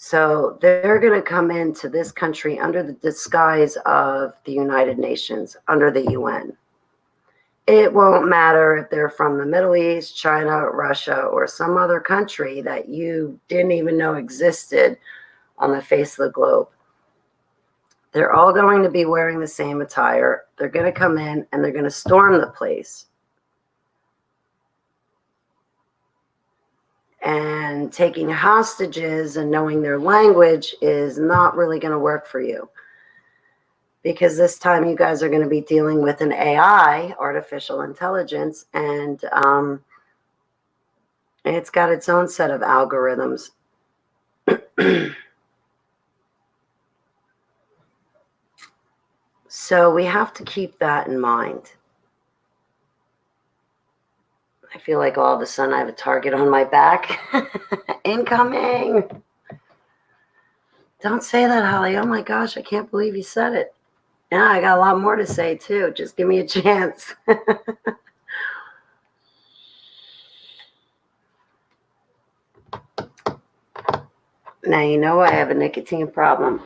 So they're going to come into this country under the disguise of the United Nations, under the UN. It won't matter if they're from the Middle East, China, Russia, or some other country that you didn't even know existed on the face of the globe. They're all going to be wearing the same attire. They're going to come in and they're going to storm the place. And taking hostages and knowing their language is not really going to work for you. Because this time you guys are going to be dealing with an AI, artificial intelligence, and it's got its own set of algorithms. So we have to keep that in mind. I feel like all of a sudden I have a target on my back. Incoming. Don't say that, Holly. Oh my gosh, I can't believe you said it. Yeah, I got a lot more to say too. Just give me a chance. Now you know I have a nicotine problem.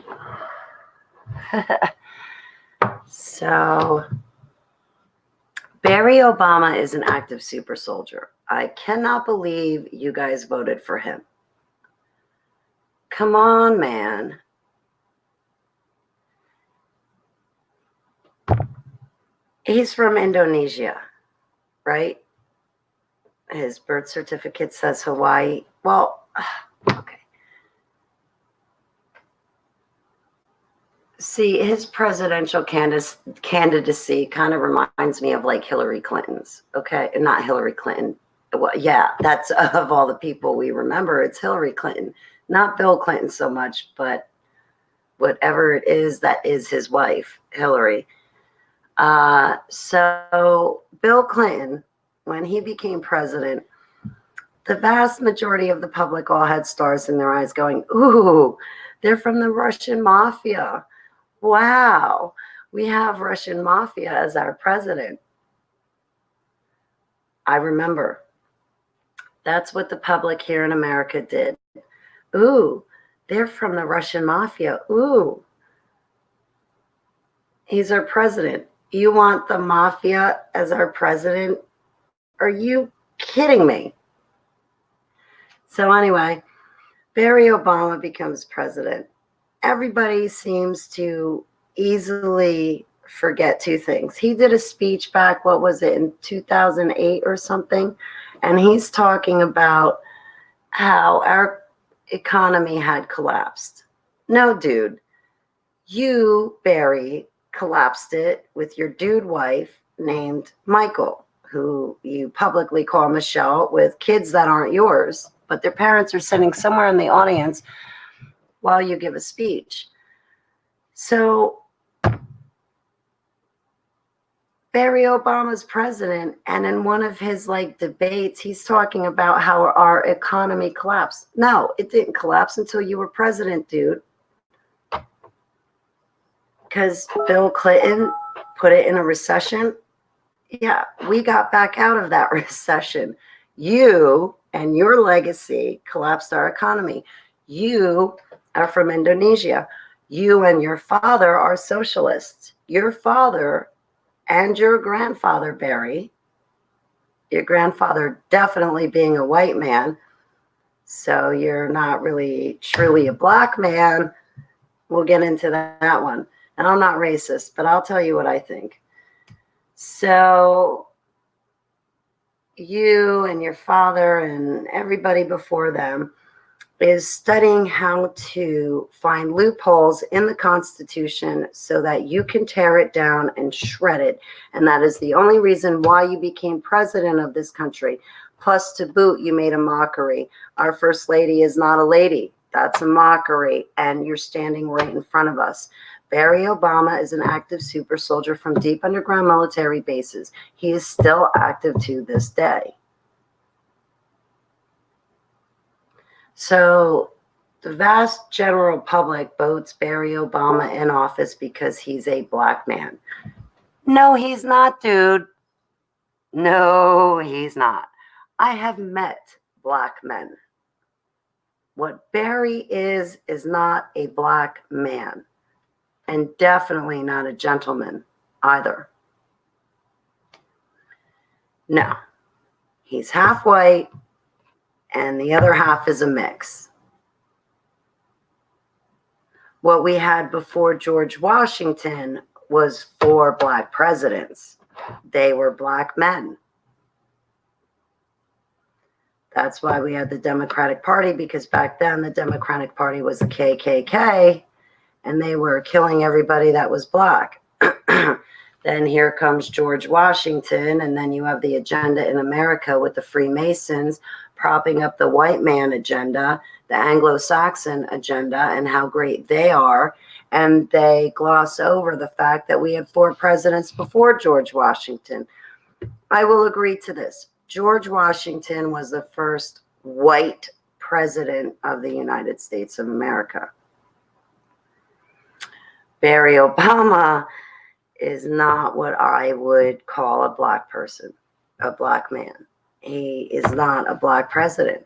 So, Barry Obama is an active super soldier. I cannot believe you guys voted for him. Come on, man. He's from Indonesia, right? His birth certificate says Hawaii. Well, okay. See, his presidential candidacy kind of reminds me of like Hillary Clinton's. Okay, not Hillary Clinton. Well, yeah, that's of all the people we remember, it's Hillary Clinton. Not Bill Clinton so much, but whatever it is that is his wife, Hillary. So Bill Clinton, when he became president, the vast majority of the public all had stars in their eyes going, ooh, they're from the Russian mafia. Wow, we have Russian mafia as our president. I remember. That's what the public here in America did. Ooh, they're from the Russian mafia. Ooh, he's our president. You want the mafia as our president? Are you kidding me? So anyway, Barry Obama becomes president. Everybody seems to easily forget two things. He did a speech back, what was it, in 2008 or something? And he's talking about how our economy had collapsed. No, dude, you, Barry, collapsed it with your dude wife named Michael, who you publicly call Michelle, with kids that aren't yours, but their parents are sitting somewhere in the audience while you give a speech. So Barry Obama's president, and in one of his debates, he's talking about how our economy collapsed. No, it didn't collapse until you were president, dude. Because Bill Clinton put it in a recession. Yeah, we got back out of that recession. You and your legacy collapsed our economy. You are from Indonesia. You and your father are socialists. Your father and your grandfather, Barry, your grandfather definitely being a white man, so you're not really truly a black man. We'll get into that one. And I'm not racist, but I'll tell you what I think. So you and your father and everybody before them is studying how to find loopholes in the Constitution so that you can tear it down and shred it. And that is the only reason why you became president of this country. Plus, to boot, you made a mockery. Our first lady is not a lady. That's a mockery. And you're standing right in front of us. Barry Obama is an active super soldier from deep underground military bases. He is still active to this day. So the vast general public votes Barry Obama in office because he's a black man. No, he's not, dude. No, he's not. I have met black men. What Barry is not a black man, and definitely not a gentleman either. No, he's half white, and the other half is a mix. What we had before George Washington was 4 black presidents. They were black men. That's why we had the Democratic Party, because back then the Democratic Party was the KKK, and they were killing everybody that was black. Then here comes George Washington, and then you have the agenda in America with the Freemasons propping up the white man agenda, the Anglo-Saxon agenda, and how great they are. And they gloss over the fact that we had 4 presidents before George Washington. I will agree to this. George Washington was the first white president of the United States of America. Barry Obama is not what I would call a black person, a black man. He is not a black president.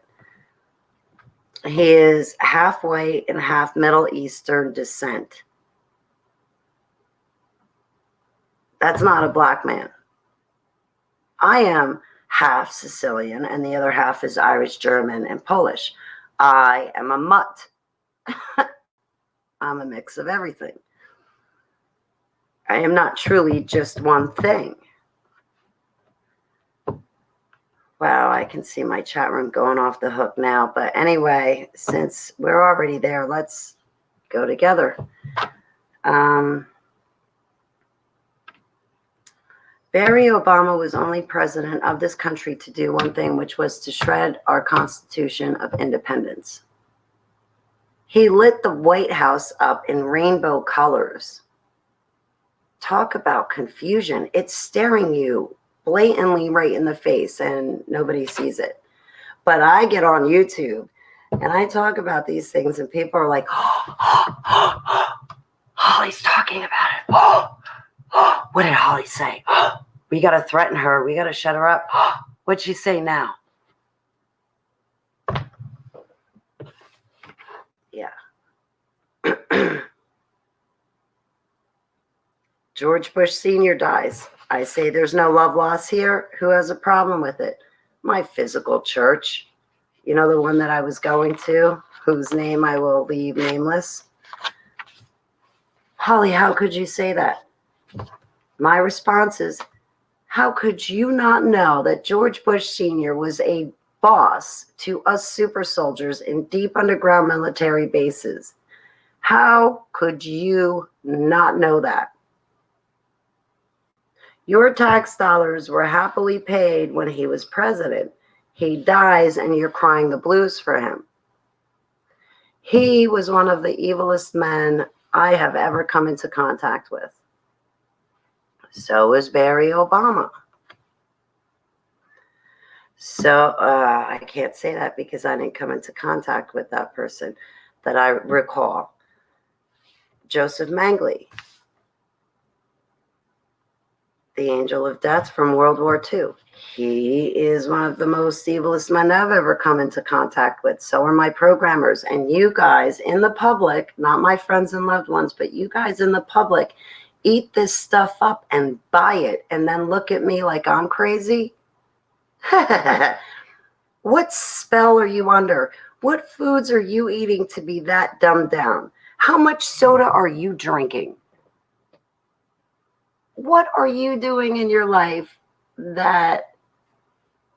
He is half white and half Middle Eastern descent. That's not a black man. I am half Sicilian, and the other half is Irish, German, and Polish. I am a mutt. I'm a mix of everything. I am not truly just one thing. Wow, I can see my chat room going off the hook now. But anyway, since we're already there, let's go together. Barry Obama was only president of this country to do one thing, which was to shred our Constitution of Independence. He lit the White House up in rainbow colors. Talk about confusion. It's staring you blatantly right in the face, and nobody sees it. But I get on YouTube and I talk about these things, and people are like, Holly's talking about it. What did Holly say? We got to threaten her. We got to shut her up. What'd she say now? Yeah. George Bush Sr. dies. I say there's no love lost here. Who has a problem with it? My physical church. You know, the one that I was going to, whose name I will leave nameless. Holly, how could you say that? My response is, how could you not know that George Bush Sr. was a boss to us super soldiers in deep underground military bases? How could you not know that? Your tax dollars were happily paid when he was president. He dies and you're crying the blues for him. He was one of the evilest men I have ever come into contact with. So is Barry Obama. So I can't say that because I didn't come into contact with that person that I recall. Joseph Mengele, the angel of death from World War II. He is one of the most evilest men I've ever come into contact with. So are my programmers. And you guys in the public, not my friends and loved ones, but you guys in the public, eat this stuff up and buy it and then look at me like I'm crazy. What spell are you under? What foods are you eating to be that dumbed down? How much soda are you drinking? What are you doing in your life that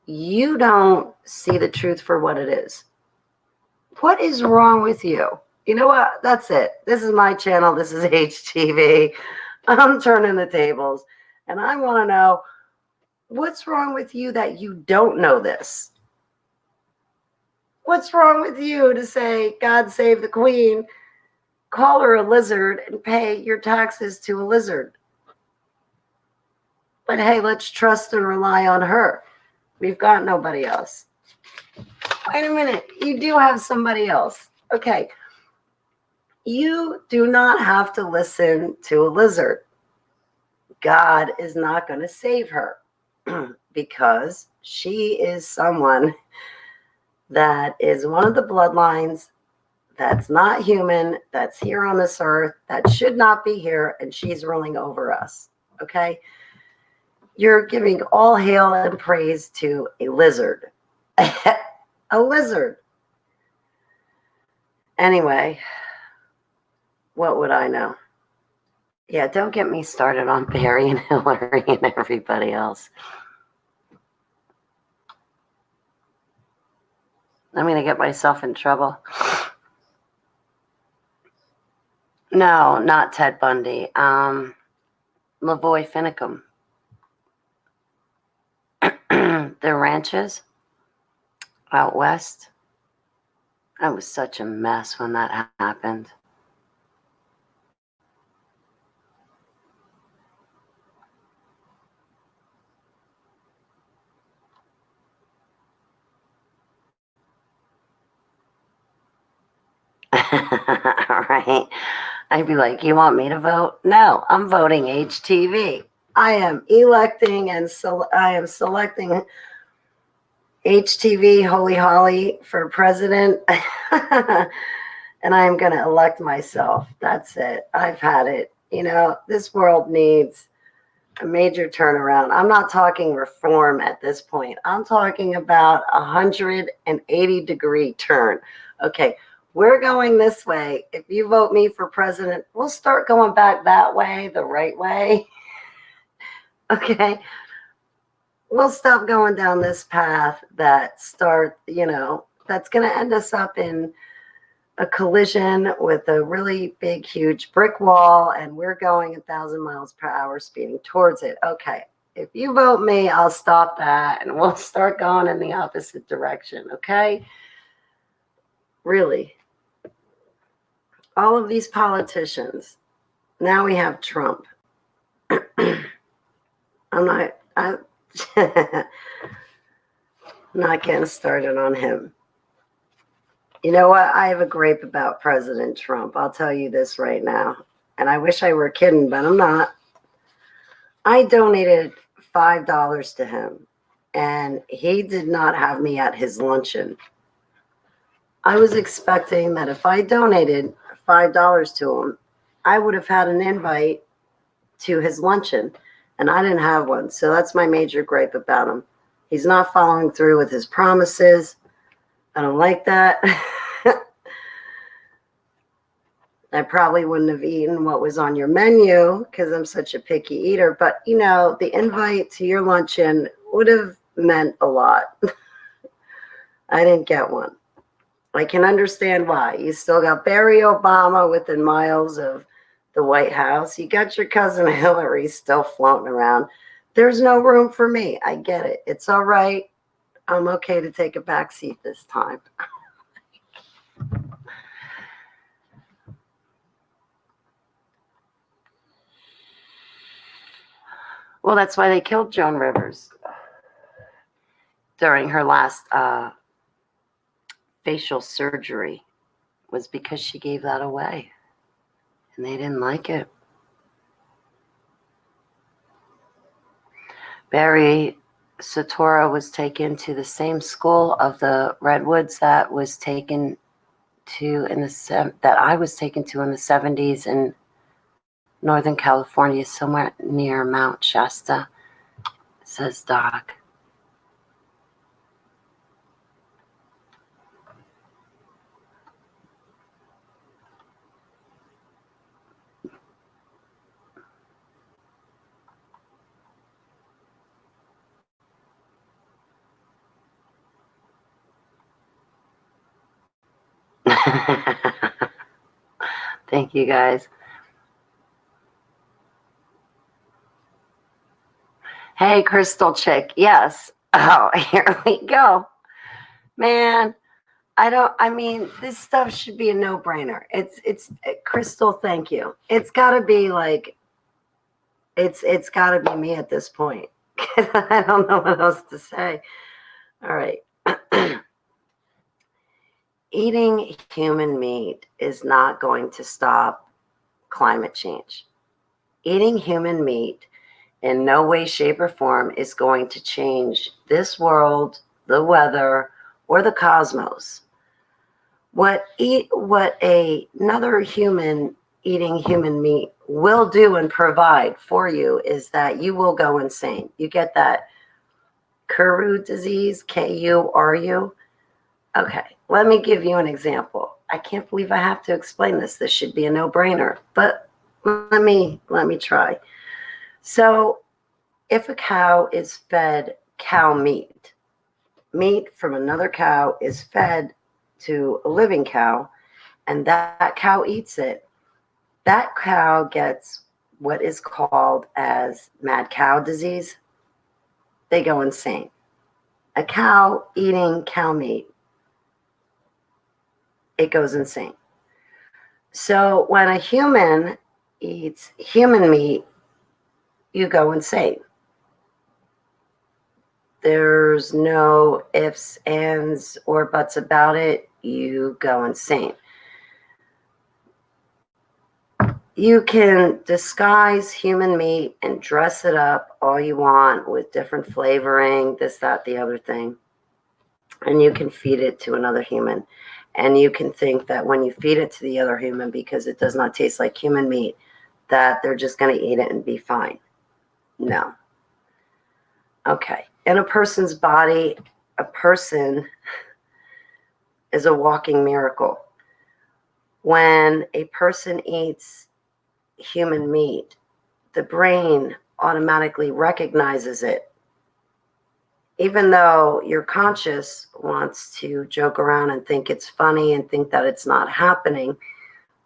you don't see the truth for what it is? What is wrong with you? You know what? That's it. This is my channel. This is HTV. I'm turning the tables. And I want to know, what's wrong with you that you don't know this? What's wrong with you to say, God save the queen, call her a lizard, and pay your taxes to a lizard? But hey, let's trust and rely on her. We've got nobody else. Wait a minute. You do have somebody else. Okay. You do not have to listen to a lizard. God is not going to save her because she is someone that is one of the bloodlines that's not human, that's here on this earth, that should not be here, and she's ruling over us. Okay? You're giving all hail and praise to a lizard. A lizard. Anyway, what would I know? Yeah, don't get me started on Barry and Hillary and everybody else. I'm going to get myself in trouble. No, not Ted Bundy. Lavoy Finicum. The ranches out west. I was such a mess when that happened. All right. I'd be like, you want me to vote? No, I'm voting HTV. I am electing and I am selecting HTV Holy Holly for president. And I am going to elect myself. That's it. I've had it. You know, this world needs a major turnaround. I'm not talking reform at this point. I'm talking about 180-degree turn. Okay, we're going this way. If you vote me for president, we'll start going back that way, the right way. Okay, we'll stop going down this path that that's going to end us up in a collision with a really big, huge brick wall, and we're going 1,000 miles per hour speeding towards it. Okay, if you vote me, I'll stop that, and we'll start going in the opposite direction, okay? Really. All of these politicians, now we have Trump. I'm not getting started on him. You know what? I have a gripe about President Trump. I'll tell you this right now. And I wish I were kidding, but I'm not. I donated $5 to him, and he did not have me at his luncheon. I was expecting that if I donated $5 to him, I would have had an invite to his luncheon, and I didn't have one. So that's my major gripe about him. He's not following through with his promises. I don't like that. I probably wouldn't have eaten what was on your menu because I'm such a picky eater. But, you know, the invite to your luncheon would have meant a lot. I didn't get one. I can understand why. You still got Barry Obama within miles of the White House. You got your cousin Hillary still floating around. There's no room for me. I get it. It's all right. I'm okay to take a back seat this time. Well, that's why they killed Joan Rivers during her last facial surgery, was because she gave that away. And they didn't like it. Barry Soetoro was taken to the same school of the Redwoods that was taken to that I was taken to in the 70s in Northern California, somewhere near Mount Shasta, says Doc. Thank you, guys. Hey, Crystal Chick. Yes. Oh, here we go. Man, I mean, this stuff should be a no-brainer. It's Crystal, thank you. It's got to be like, it's got to be me at this point. I don't know what else to say. All right. Eating human meat is not going to stop climate change. Eating human meat in no way, shape, or form is going to change this world, the weather, or the cosmos. What another human eating human meat will do and provide for you is that you will go insane. You get that Kuru disease, Kuru. Okay, let me give you an example. I can't believe I have to explain this. This should be a no-brainer, but let me try. So, if a cow is fed cow meat from another cow is fed to a living cow, and that cow eats it, that cow gets what is called as mad cow disease. They go insane. A cow eating cow meat, it goes insane. So when a human eats human meat, you go insane. There's no ifs, ands, or buts about it. You go insane. You can disguise human meat and dress it up all you want with different flavoring, this, that, the other thing. And you can feed it to another human. And you can think that when you feed it to the other human, because it does not taste like human meat, that they're just going to eat it and be fine. No. Okay. In a person's body, a person is a walking miracle. When a person eats human meat, the brain automatically recognizes it. Even though your conscious wants to joke around and think it's funny and think that it's not happening,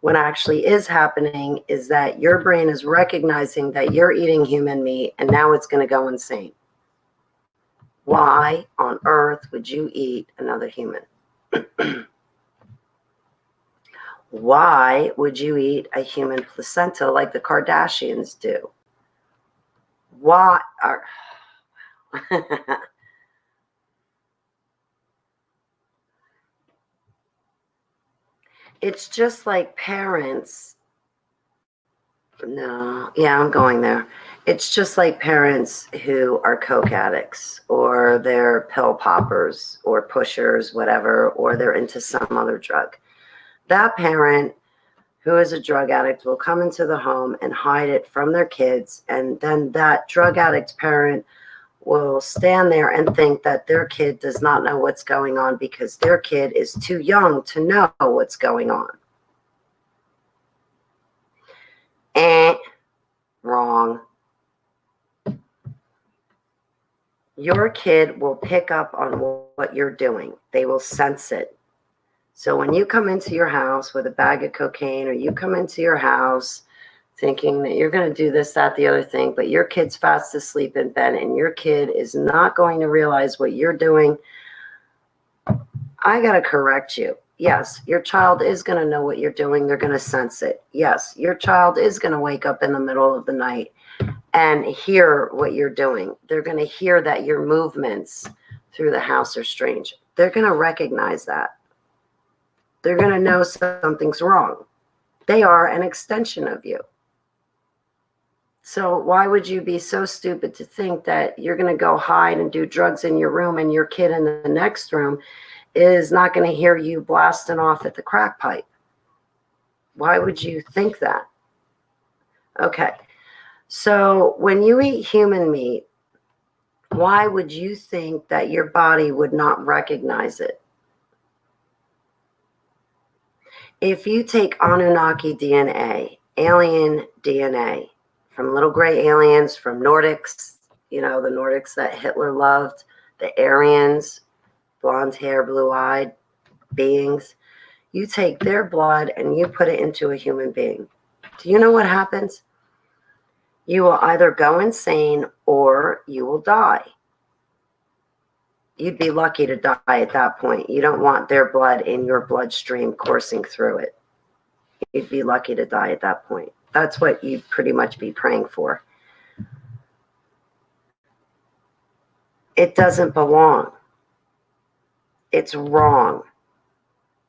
what actually is happening is that your brain is recognizing that you're eating human meat, and now it's going to go insane. Why on earth would you eat another human? Why would you eat a human placenta like the Kardashians do? Why are... It's just like parents. No, yeah, I'm going there. It's just like parents who are coke addicts, or they're pill poppers or pushers, whatever, or they're into some other drug. That parent who is a drug addict will come into the home and hide it from their kids, and then that drug addict parent will stand there and think that their kid does not know what's going on because their kid is too young to know what's going on. Wrong. Your kid will pick up on what you're doing. They will sense it. So when you come into your house with a bag of cocaine, or you come into your house thinking that you're going to do this, that, the other thing, but your kid's fast asleep in bed and your kid is not going to realize what you're doing, I got to correct you. Yes, your child is going to know what you're doing. They're going to sense it. Yes, your child is going to wake up in the middle of the night and hear what you're doing. They're going to hear that your movements through the house are strange. They're going to recognize that. They're going to know something's wrong. They are an extension of you. So why would you be so stupid to think that you're going to go hide and do drugs in your room and your kid in the next room is not going to hear you blasting off at the crack pipe? Why would you think that? Okay. So when you eat human meat, why would you think that your body would not recognize it? If you take Anunnaki DNA, alien DNA, from little gray aliens, from Nordics, the Nordics that Hitler loved, the Aryans, blonde hair, blue-eyed beings, you take their blood and you put it into a human being. Do you know what happens? You will either go insane or you will die. You'd be lucky to die at that point. You don't want their blood in your bloodstream coursing through it. You'd be lucky to die at that point. That's what you'd pretty much be praying for. It doesn't belong. It's wrong.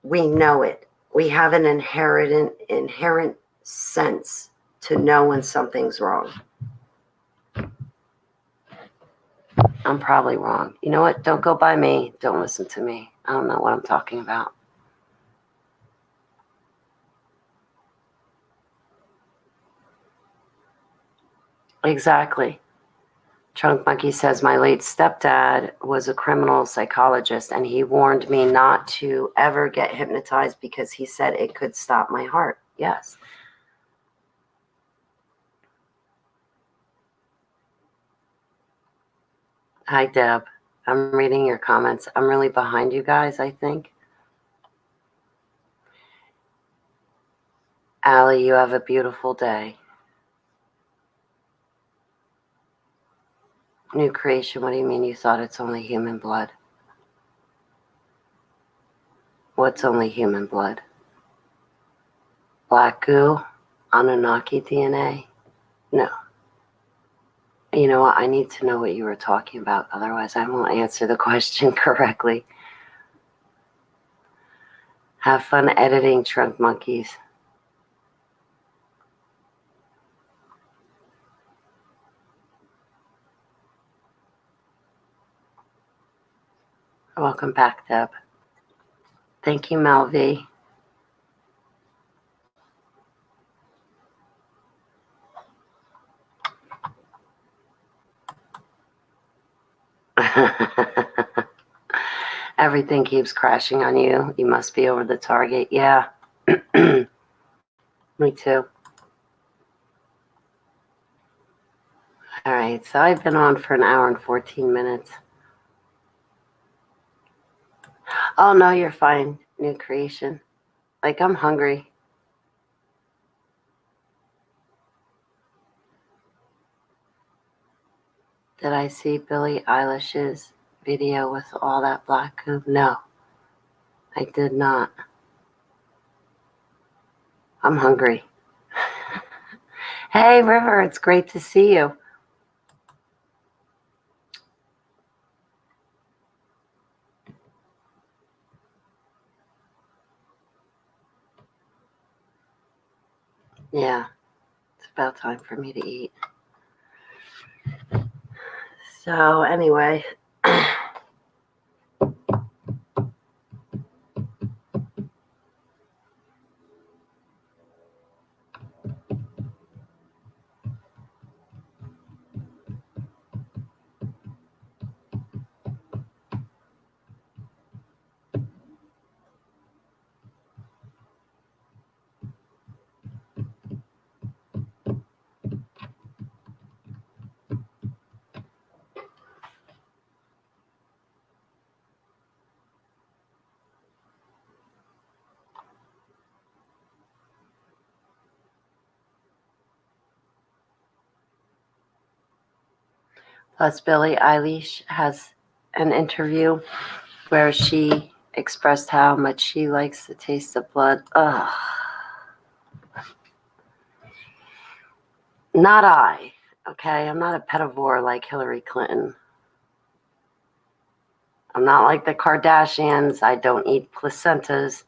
We know it. We have an inherent sense to know when something's wrong. I'm probably wrong. You know what? Don't go by me. Don't listen to me. I don't know what I'm talking about. Exactly. Trunk Monkey says, my late stepdad was a criminal psychologist and he warned me not to ever get hypnotized because he said it could stop my heart. Yes. Hi, Deb. I'm reading your comments. I'm really behind you guys, I think. Allie, you have a beautiful day. New creation, what do you mean you thought it's only human blood? What's only human blood? Black goo? Anunnaki DNA? No. You know what? I need to know what you were talking about. Otherwise, I won't answer the question correctly. Have fun editing, Trunk Monkeys. Welcome back, Deb. Thank you, Melvie. Everything keeps crashing on you. You must be over the target. Yeah. Me too. All right. So I've been on for an hour and 14 minutes. Oh, no, you're fine. New creation. Like, I'm hungry. Did I see Billie Eilish's video with all that black goo? No, I did not. I'm hungry. Hey, River, it's great to see you. Yeah, it's about time for me to eat. So anyway, Plus, Billie Eilish has an interview where she expressed how much she likes the taste of blood. Ugh. Not I, okay? I'm not a pedivore like Hillary Clinton. I'm not like the Kardashians. I don't eat placentas.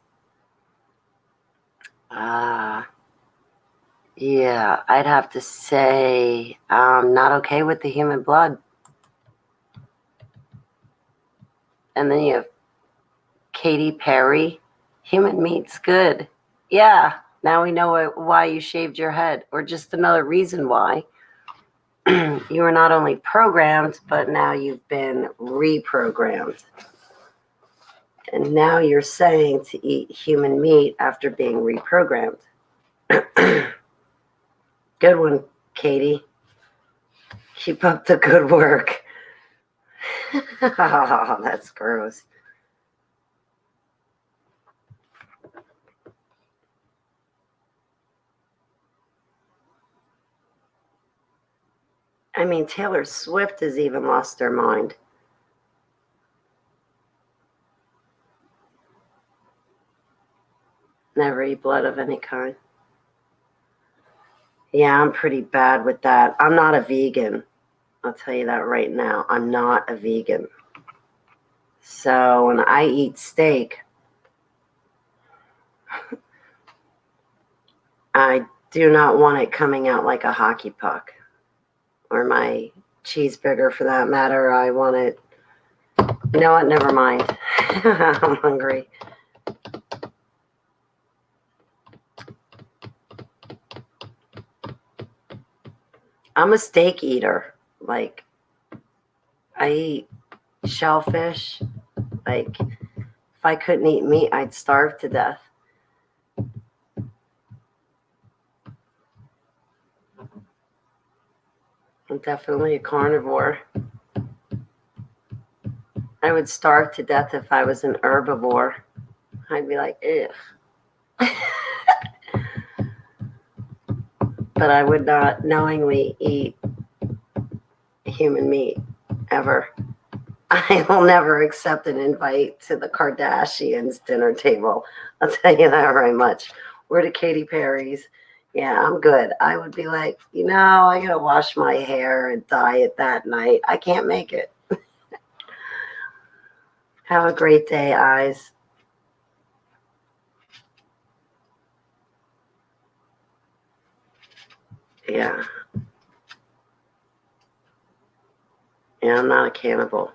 Yeah, I'd have to say I'm not okay with the human blood. And then you have Katy Perry. Human meat's good. Yeah, now we know why you shaved your head, or just another reason why. You were not only programmed, but now you've been reprogrammed. And now you're saying to eat human meat after being reprogrammed. Good one, Katie. Keep up the good work. Oh, that's gross. I mean, Taylor Swift has even lost her mind. Never eat blood of any kind. Yeah, I'm pretty bad with that. I'm not a vegan. I'll tell you that right now. I'm not a vegan. So when I eat steak, I do not want it coming out like a hockey puck. Or my cheeseburger for that matter. I want it. You know what? Never mind. I'm hungry. I'm a steak eater. Like, I eat shellfish. Like, if I couldn't eat meat, I'd starve to death. I'm definitely a carnivore. I would starve to death if I was an herbivore. I'd be like, ugh. But I would not knowingly eat human meat, ever. I will never accept an invite to the Kardashians' dinner table. I'll tell you that right much. Or to Katy Perry's. Yeah, I'm good. I would be like, I gotta wash my hair and dye it that night. I can't make it. Have a great day, eyes. Yeah. Yeah, I'm not a cannibal.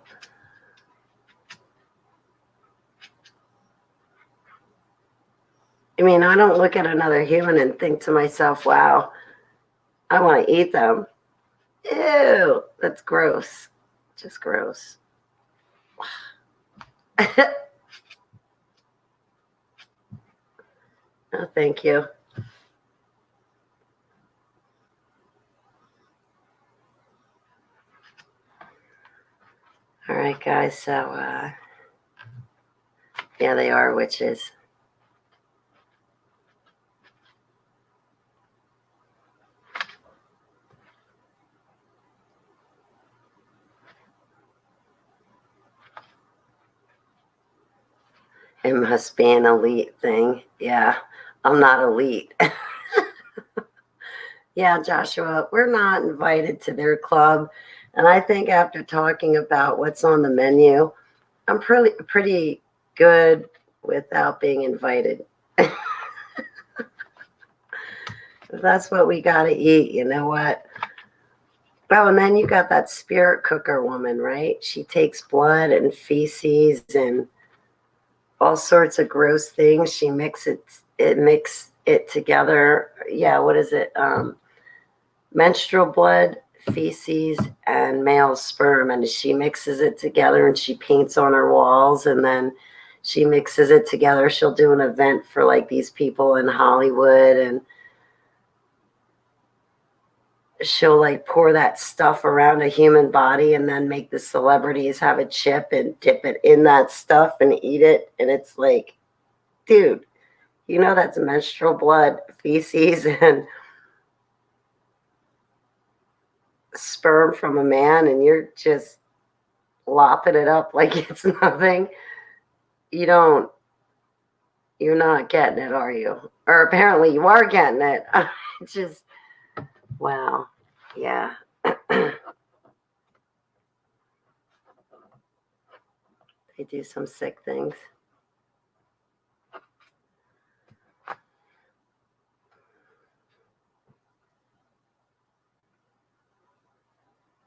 I mean, I don't look at another human and think to myself, wow, I want to eat them. Ew, that's gross. Just gross. Oh, thank you. All right, guys. So, yeah, they are witches. It must be an elite thing. Yeah, I'm not elite. Yeah, Joshua, we're not invited to their club. And I think after talking about what's on the menu, I'm pretty good without being invited. If that's what we got to eat, you know what? Oh, and then you got that spirit cooker woman, right? She takes blood and feces and all sorts of gross things. She mix it together. Yeah, what is it? Menstrual blood, feces, and male sperm, and she mixes it together and she paints on her walls, and then she mixes it together. She'll do an event for like these people in Hollywood, and she'll like pour that stuff around a human body and then make the celebrities have a chip and dip it in that stuff and eat it. And it's like, dude, that's menstrual blood, feces, and sperm from a man and you're just lopping it up like it's nothing, you're not getting it, are you? Or apparently you are getting it. Just, wow. Yeah. They do some sick things.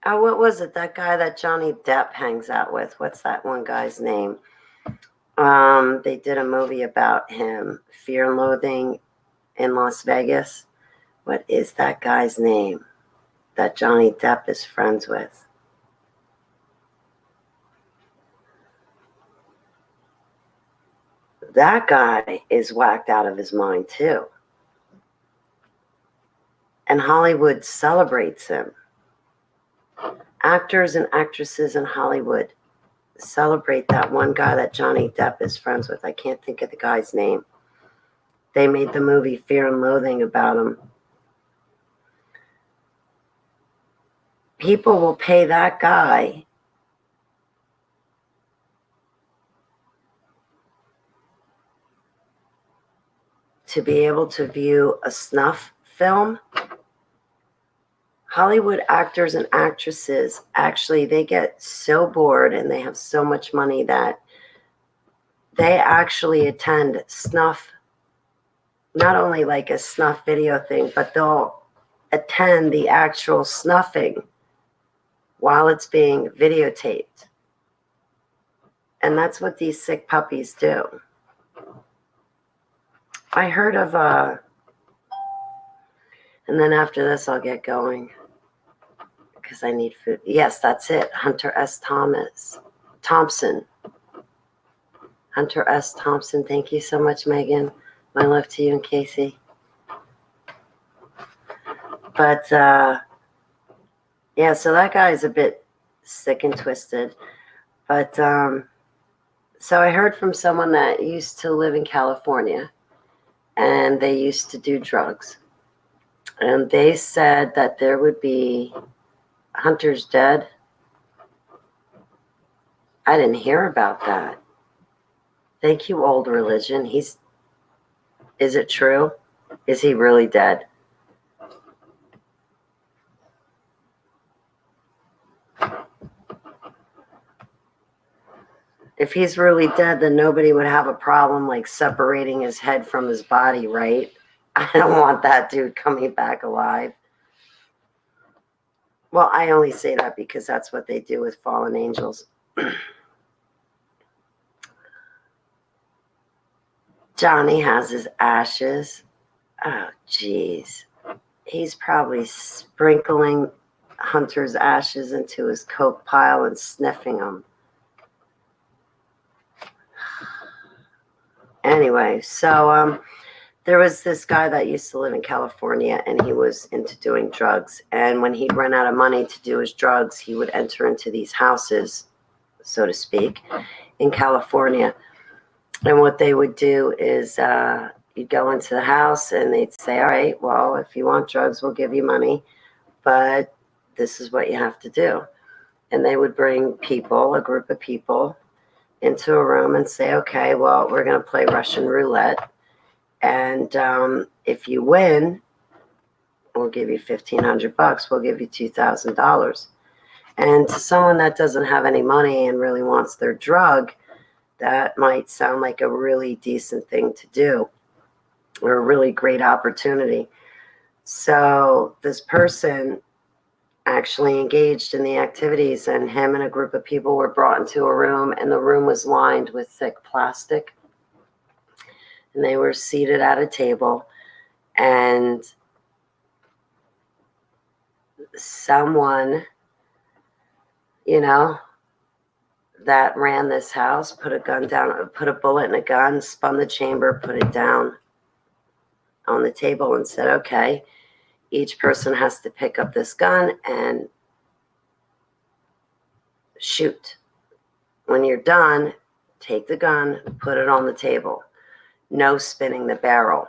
Oh, what was it? That guy that Johnny Depp hangs out with. What's that one guy's name? They did a movie about him, Fear and Loathing in Las Vegas. What is that guy's name that Johnny Depp is friends with? That guy is whacked out of his mind too. And Hollywood celebrates him. Actors and actresses in Hollywood celebrate that one guy that Johnny Depp is friends with. I can't think of the guy's name. They made the movie Fear and Loathing about him. People will pay that guy to be able to view a snuff film. Hollywood actors and actresses, actually, they get so bored and they have so much money that they actually attend snuff, not only like a snuff video thing, but they'll attend the actual snuffing while it's being videotaped. And that's what these sick puppies do. I heard of and then after this I'll get going because I need food. Yes, that's it. Hunter S. Thompson. Hunter S. Thompson. Thank you so much, Megan. My love to you and Casey. But yeah, so that guy's a bit sick and twisted. But so I heard from someone that used to live in California and they used to do drugs. And they said that there would be Hunter's dead. I didn't hear about that. Thank you, old religion. Is it true? Is he really dead? If he's really dead, then nobody would have a problem like separating his head from his body, right? I don't want that dude coming back alive. Well, I only say that because that's what they do with fallen angels. Johnny has his ashes. Oh, geez. He's probably sprinkling Hunter's ashes into his coke pile and sniffing them. Anyway, so there was this guy that used to live in California, and he was into doing drugs. And when he'd run out of money to do his drugs, he would enter into these houses, so to speak, in California. And what they would do is you'd go into the house, and they'd say, all right, well, if you want drugs, we'll give you money, but this is what you have to do. And they would bring people, a group of people, into a room and say, okay, well, we're going to play Russian roulette. And if you win, we'll give you $1,500. We'll give you $2,000. And to someone that doesn't have any money and really wants their drug, that might sound like a really decent thing to do or a really great opportunity. So this person actually engaged in the activities, and him and a group of people were brought into a room, and the room was lined with thick plastic. And they were seated at a table, and someone, that ran this house put a gun down, put a bullet in a gun, spun the chamber, put it down on the table and said, okay, each person has to pick up this gun and shoot. When you're done, take the gun, put it on the table. No spinning the barrel.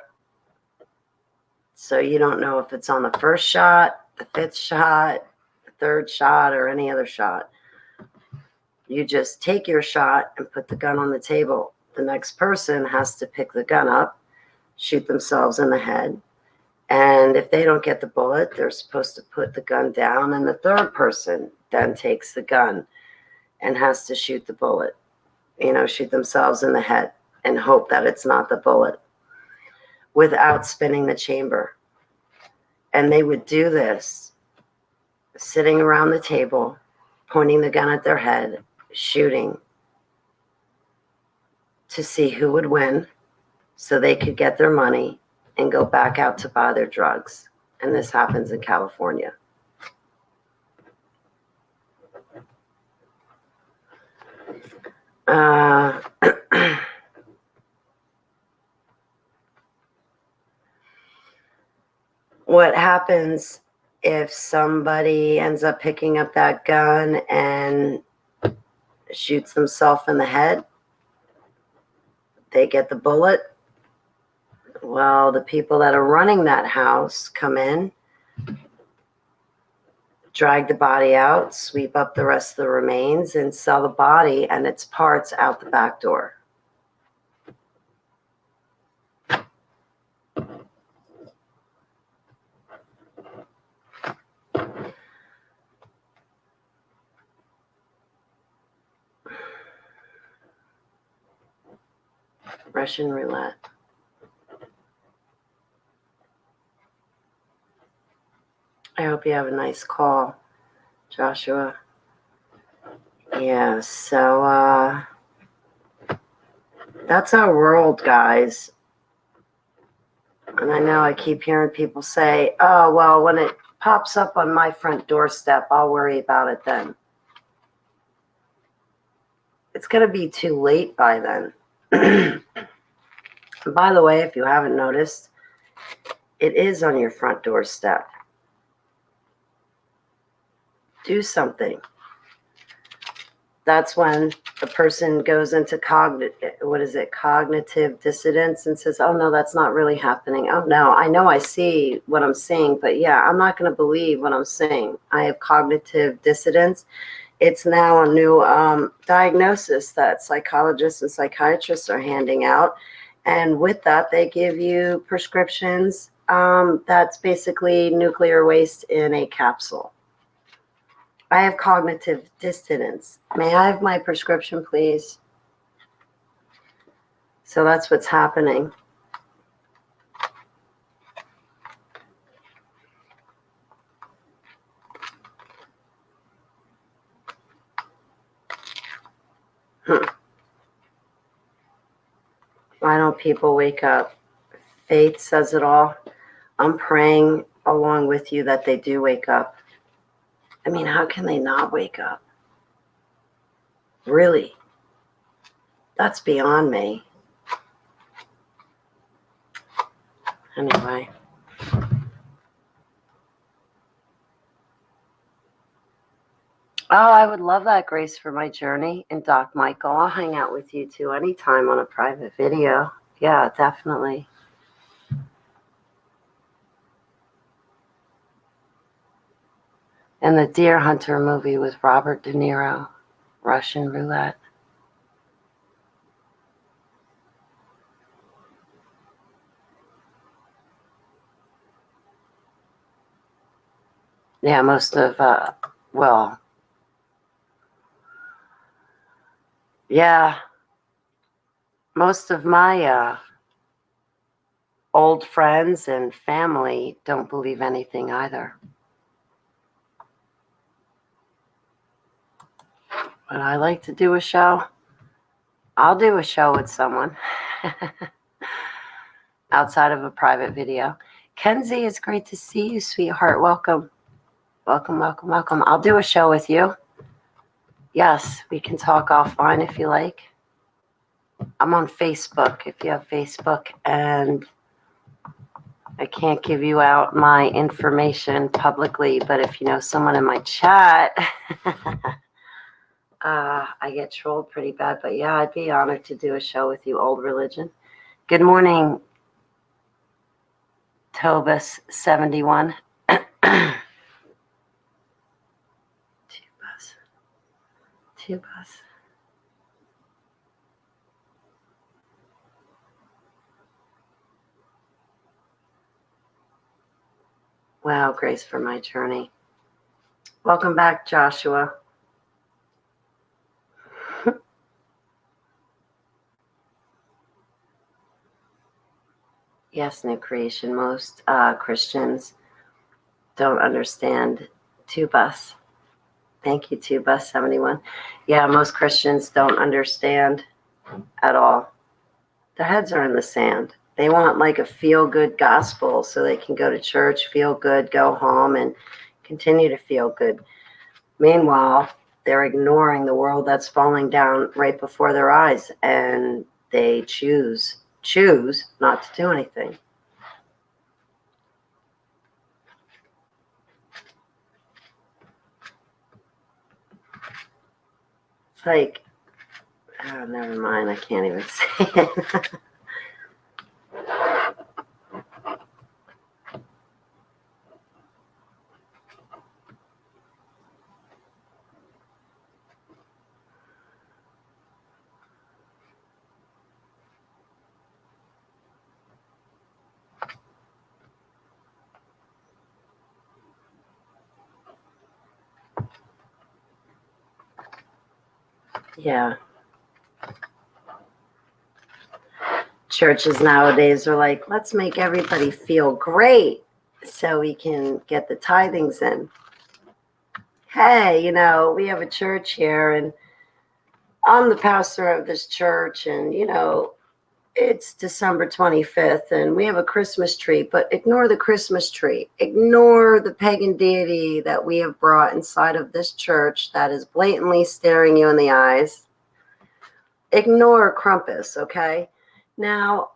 So you don't know if it's on the first shot, the fifth shot, the third shot or any other shot. You just take your shot and put the gun on the table. The next person has to pick the gun up, shoot themselves in the head. And if they don't get the bullet, they're supposed to put the gun down. And the third person then takes the gun and has to shoot the bullet, shoot themselves in the head and hope that it's not the bullet without spinning the chamber. And they would do this sitting around the table, pointing the gun at their head, shooting to see who would win so they could get their money and go back out to buy their drugs. And this happens in California. What happens if somebody ends up picking up that gun and shoots themselves in the head? They get the bullet. Well, the people that are running that house come in, drag the body out, sweep up the rest of the remains, and sell the body and its parts out the back door. Russian roulette. I hope you have a nice call, Joshua. Yeah, so that's our world, guys. And I know I keep hearing people say, oh, well, when it pops up on my front doorstep, I'll worry about it then. It's going to be too late by then. By the way, if you haven't noticed, it is on your front doorstep. Do something. That's when the person goes into cognitive dissonance and says, oh, no, that's not really happening. Oh, no, I know I see what I'm seeing, but yeah, I'm not going to believe what I'm seeing. I have cognitive dissonance. It's now a new diagnosis that psychologists and psychiatrists are handing out. And with that, they give you prescriptions that's basically nuclear waste in a capsule. I have cognitive dissonance. May I have my prescription, please? So that's what's happening. Why don't people wake up? Faith says it all. I'm praying along with you that they do wake up. I mean, how can they not wake up? Really? That's beyond me. Anyway. Oh, I would love that, Grace, for my journey. And Doc Michael, I'll hang out with you too anytime on a private video. Yeah, definitely. And the Deer Hunter movie with Robert De Niro, Russian roulette. Yeah, most of, most of my old friends and family don't believe anything either. But I like to do a show. I'll do a show with someone outside of a private video. Kenzie, it's great to see you, sweetheart. Welcome. Welcome, welcome, welcome. I'll do a show with you. Yes, we can talk offline if you like. I'm on Facebook if you have Facebook, and I can't give you out my information publicly, but if you know someone in my chat, I get trolled pretty bad. But yeah, I'd be honored to do a show with you, Old Religion. Good morning, Tobus71. Two bus. Wow, grace for my journey. Welcome back, Joshua. Yes, new creation. Most Christians don't understand two bus. Thank you, two bus 71. Yeah, most Christians don't understand at all. Their heads are in the sand. They want like a feel-good gospel so they can go to church, feel good, go home, and continue to feel good. Meanwhile, they're ignoring the world that's falling down right before their eyes, and they choose not to do anything. It's like, oh, never mind. I can't even say it. Yeah. Churches nowadays are like, let's make everybody feel great so we can get the tithings in. Hey, we have a church here, and I'm the pastor of this church, and, it's December 25th, and we have a Christmas tree, but ignore the Christmas tree. Ignore the pagan deity that we have brought inside of this church that is blatantly staring you in the eyes. Ignore Krampus, okay? Now,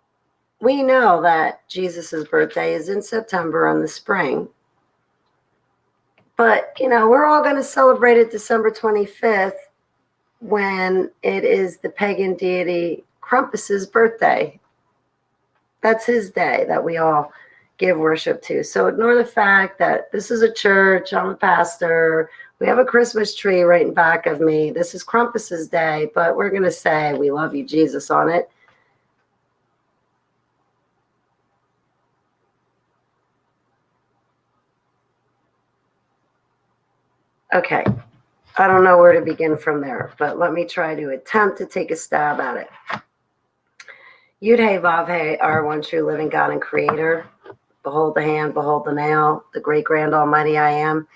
we know that Jesus' birthday is in September in the spring. But, we're all going to celebrate it December 25th when it is the pagan deity Krampus's birthday. That's his day that we all give worship to. So ignore the fact that this is a church, I'm a pastor, we have a Christmas tree right in back of me. This is Krampus's day, but we're going to say we love you, Jesus, on it. Okay, I don't know where to begin from there, but let me try to attempt to take a stab at it. Yud Hey Vav Hey, our one true living God and creator. Behold the hand, behold the nail, the great grand almighty I am.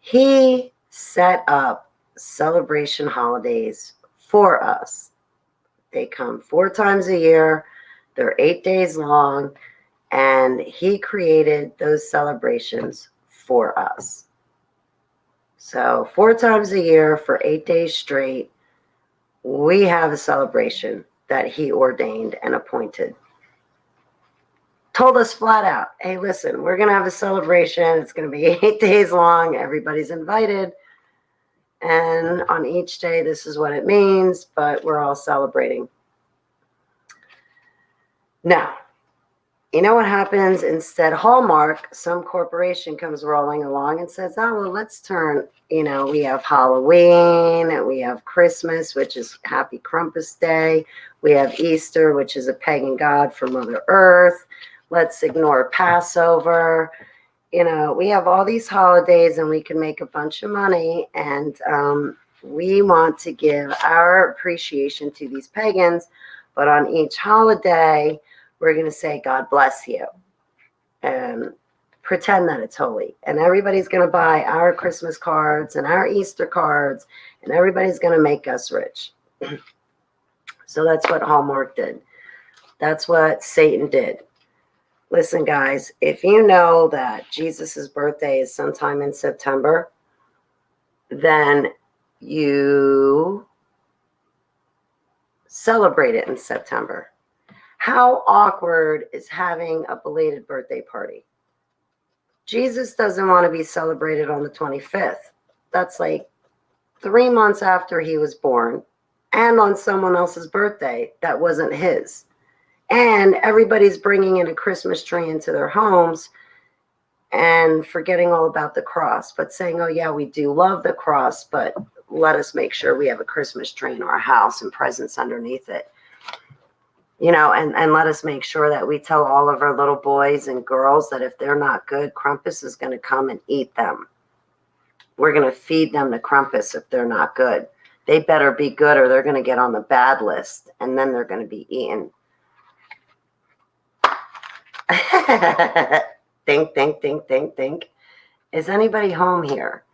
He set up celebration holidays for us. They come 4 times a year. They're 8 days long. And he created those celebrations for us. So 4 times a year for 8 days straight, we have a celebration that he ordained and appointed. Told us flat out, hey, listen, we're going to have a celebration. It's going to be 8 days long. Everybody's invited. And on each day, this is what it means, but we're all celebrating. Now, you know what happens? Instead, Hallmark, some corporation comes rolling along and says, oh, well, let's turn, we have Halloween, and we have Christmas, which is Happy Krampus Day. We have Easter, which is a pagan god for Mother Earth. Let's ignore Passover. We have all these holidays, and we can make a bunch of money, and we want to give our appreciation to these pagans, but on each holiday, we're going to say, God bless you, and pretend that it's holy. And everybody's going to buy our Christmas cards and our Easter cards, and everybody's going to make us rich. So that's what Hallmark did. That's what Satan did. Listen, guys, if you know that Jesus' birthday is sometime in September, then you celebrate it in September. How awkward is having a belated birthday party? Jesus doesn't want to be celebrated on the 25th. That's like 3 months after he was born, and on someone else's birthday that wasn't his. And everybody's bringing in a Christmas tree into their homes and forgetting all about the cross, but saying, oh, yeah, we do love the cross, but let us make sure we have a Christmas tree in our house and presents underneath it. And let us make sure that we tell all of our little boys and girls that if they're not good, Krampus is going to come and eat them. We're going to feed them to Krampus if they're not good. They better be good or they're going to get on the bad list, and then they're going to be eaten. Think, think, think, think, think. Is anybody home here?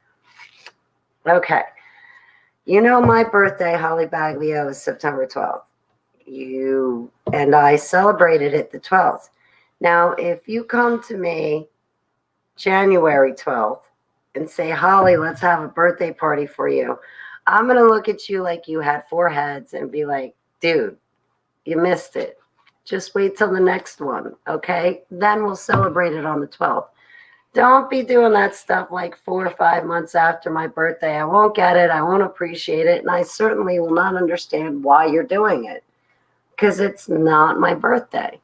Okay. My birthday, Holly Baglio, is September 12th. You and I celebrated it the 12th. Now, if you come to me January 12th and say, Holly, let's have a birthday party for you, I'm going to look at you like you had 4 heads and be like, dude, you missed it. Just wait till the next one, okay? Then we'll celebrate it on the 12th. Don't be doing that stuff like 4 or 5 months after my birthday. I won't get it. I won't appreciate it. And I certainly will not understand why you're doing it, because it's not my birthday.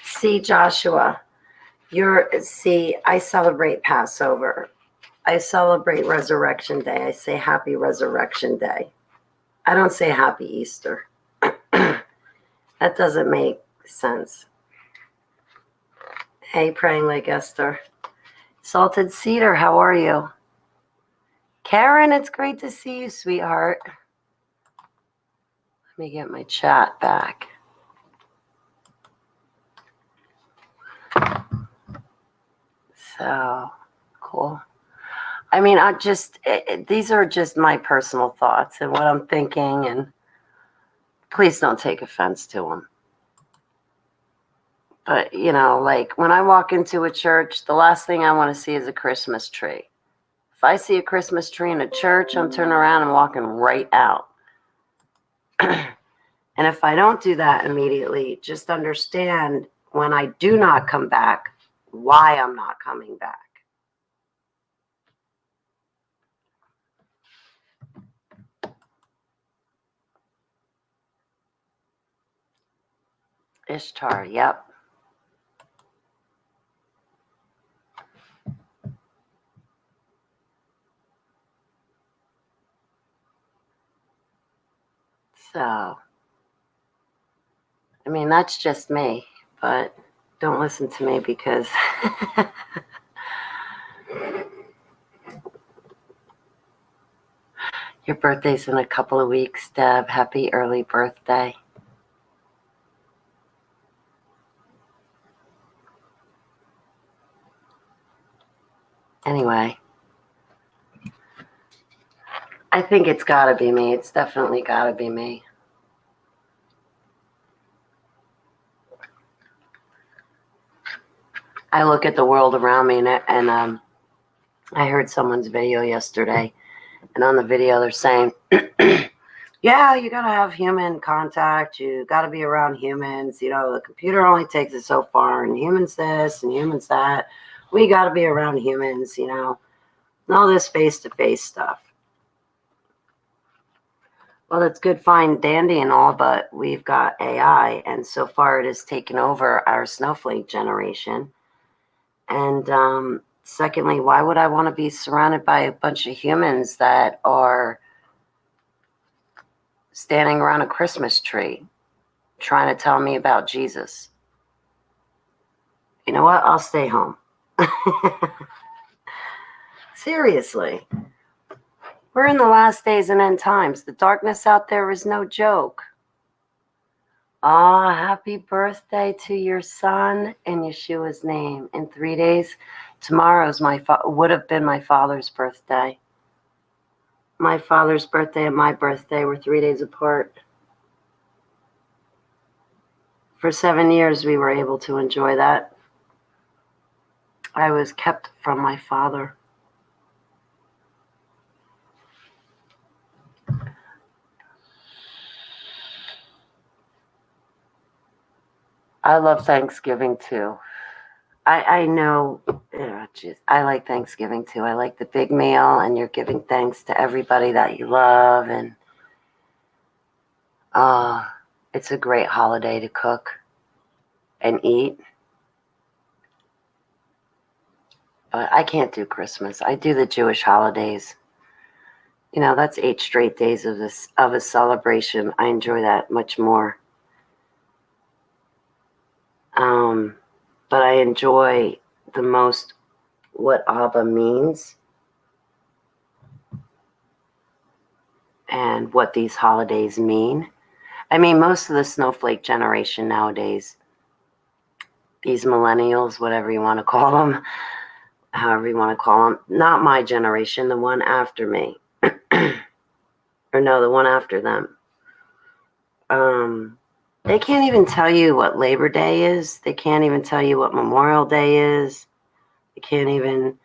See, Joshua, I celebrate Passover. I celebrate Resurrection Day. I say Happy Resurrection Day. I don't say Happy Easter. That doesn't make sense. Hey, Praying Like Esther. Salted Cedar, how are you? Karen, it's great to see you, sweetheart. Let me get my chat back. So, cool. I mean, these are just my personal thoughts and what I'm thinking, and please don't take offense to them. But, like when I walk into a church, the last thing I want to see is a Christmas tree. If I see a Christmas tree in a church, I'm turning around and walking right out. And if I don't do that immediately, just understand when I do not come back, why I'm not coming back. Ishtar, yep. So, I mean, that's just me, but don't listen to me because your birthday's in a couple of weeks, Deb. Happy early birthday. Anyway, I think it's got to be me. It's definitely got to be me. I look at the world around me, and I heard someone's video yesterday, and on the video they're saying, yeah, you got to have human contact. You got to be around humans. The computer only takes it so far, and humans this and humans that. We got to be around humans, and all this face-to-face stuff. Well, it's good, fine, dandy and all, but we've got AI, and so far it has taken over our snowflake generation. And secondly, why would I want to be surrounded by a bunch of humans that are standing around a Christmas tree trying to tell me about Jesus? You know what? I'll stay home. Seriously. We're in the last days and end times. The darkness out there is no joke. Happy birthday to your son in Yeshua's name. In 3 days, tomorrow's would have been my father's birthday. My father's birthday and my birthday were 3 days apart. For 7 years, we were able to enjoy that. I was kept from my father. I love Thanksgiving too. I know, I like Thanksgiving too. I like the big meal, and you're giving thanks to everybody that you love, and it's a great holiday to cook and eat. But I can't do Christmas. I do the Jewish holidays. You know, that's 8 straight days of a celebration. I enjoy that much more. But I enjoy the most what Abba means and what these holidays mean. I mean, most of the snowflake generation nowadays, these millennials, whatever you want to call them, however you want to call them, not my generation, the one after me, or no, the one after them. They can't even tell you what Labor Day is. They can't even tell you what Memorial Day is. They can't even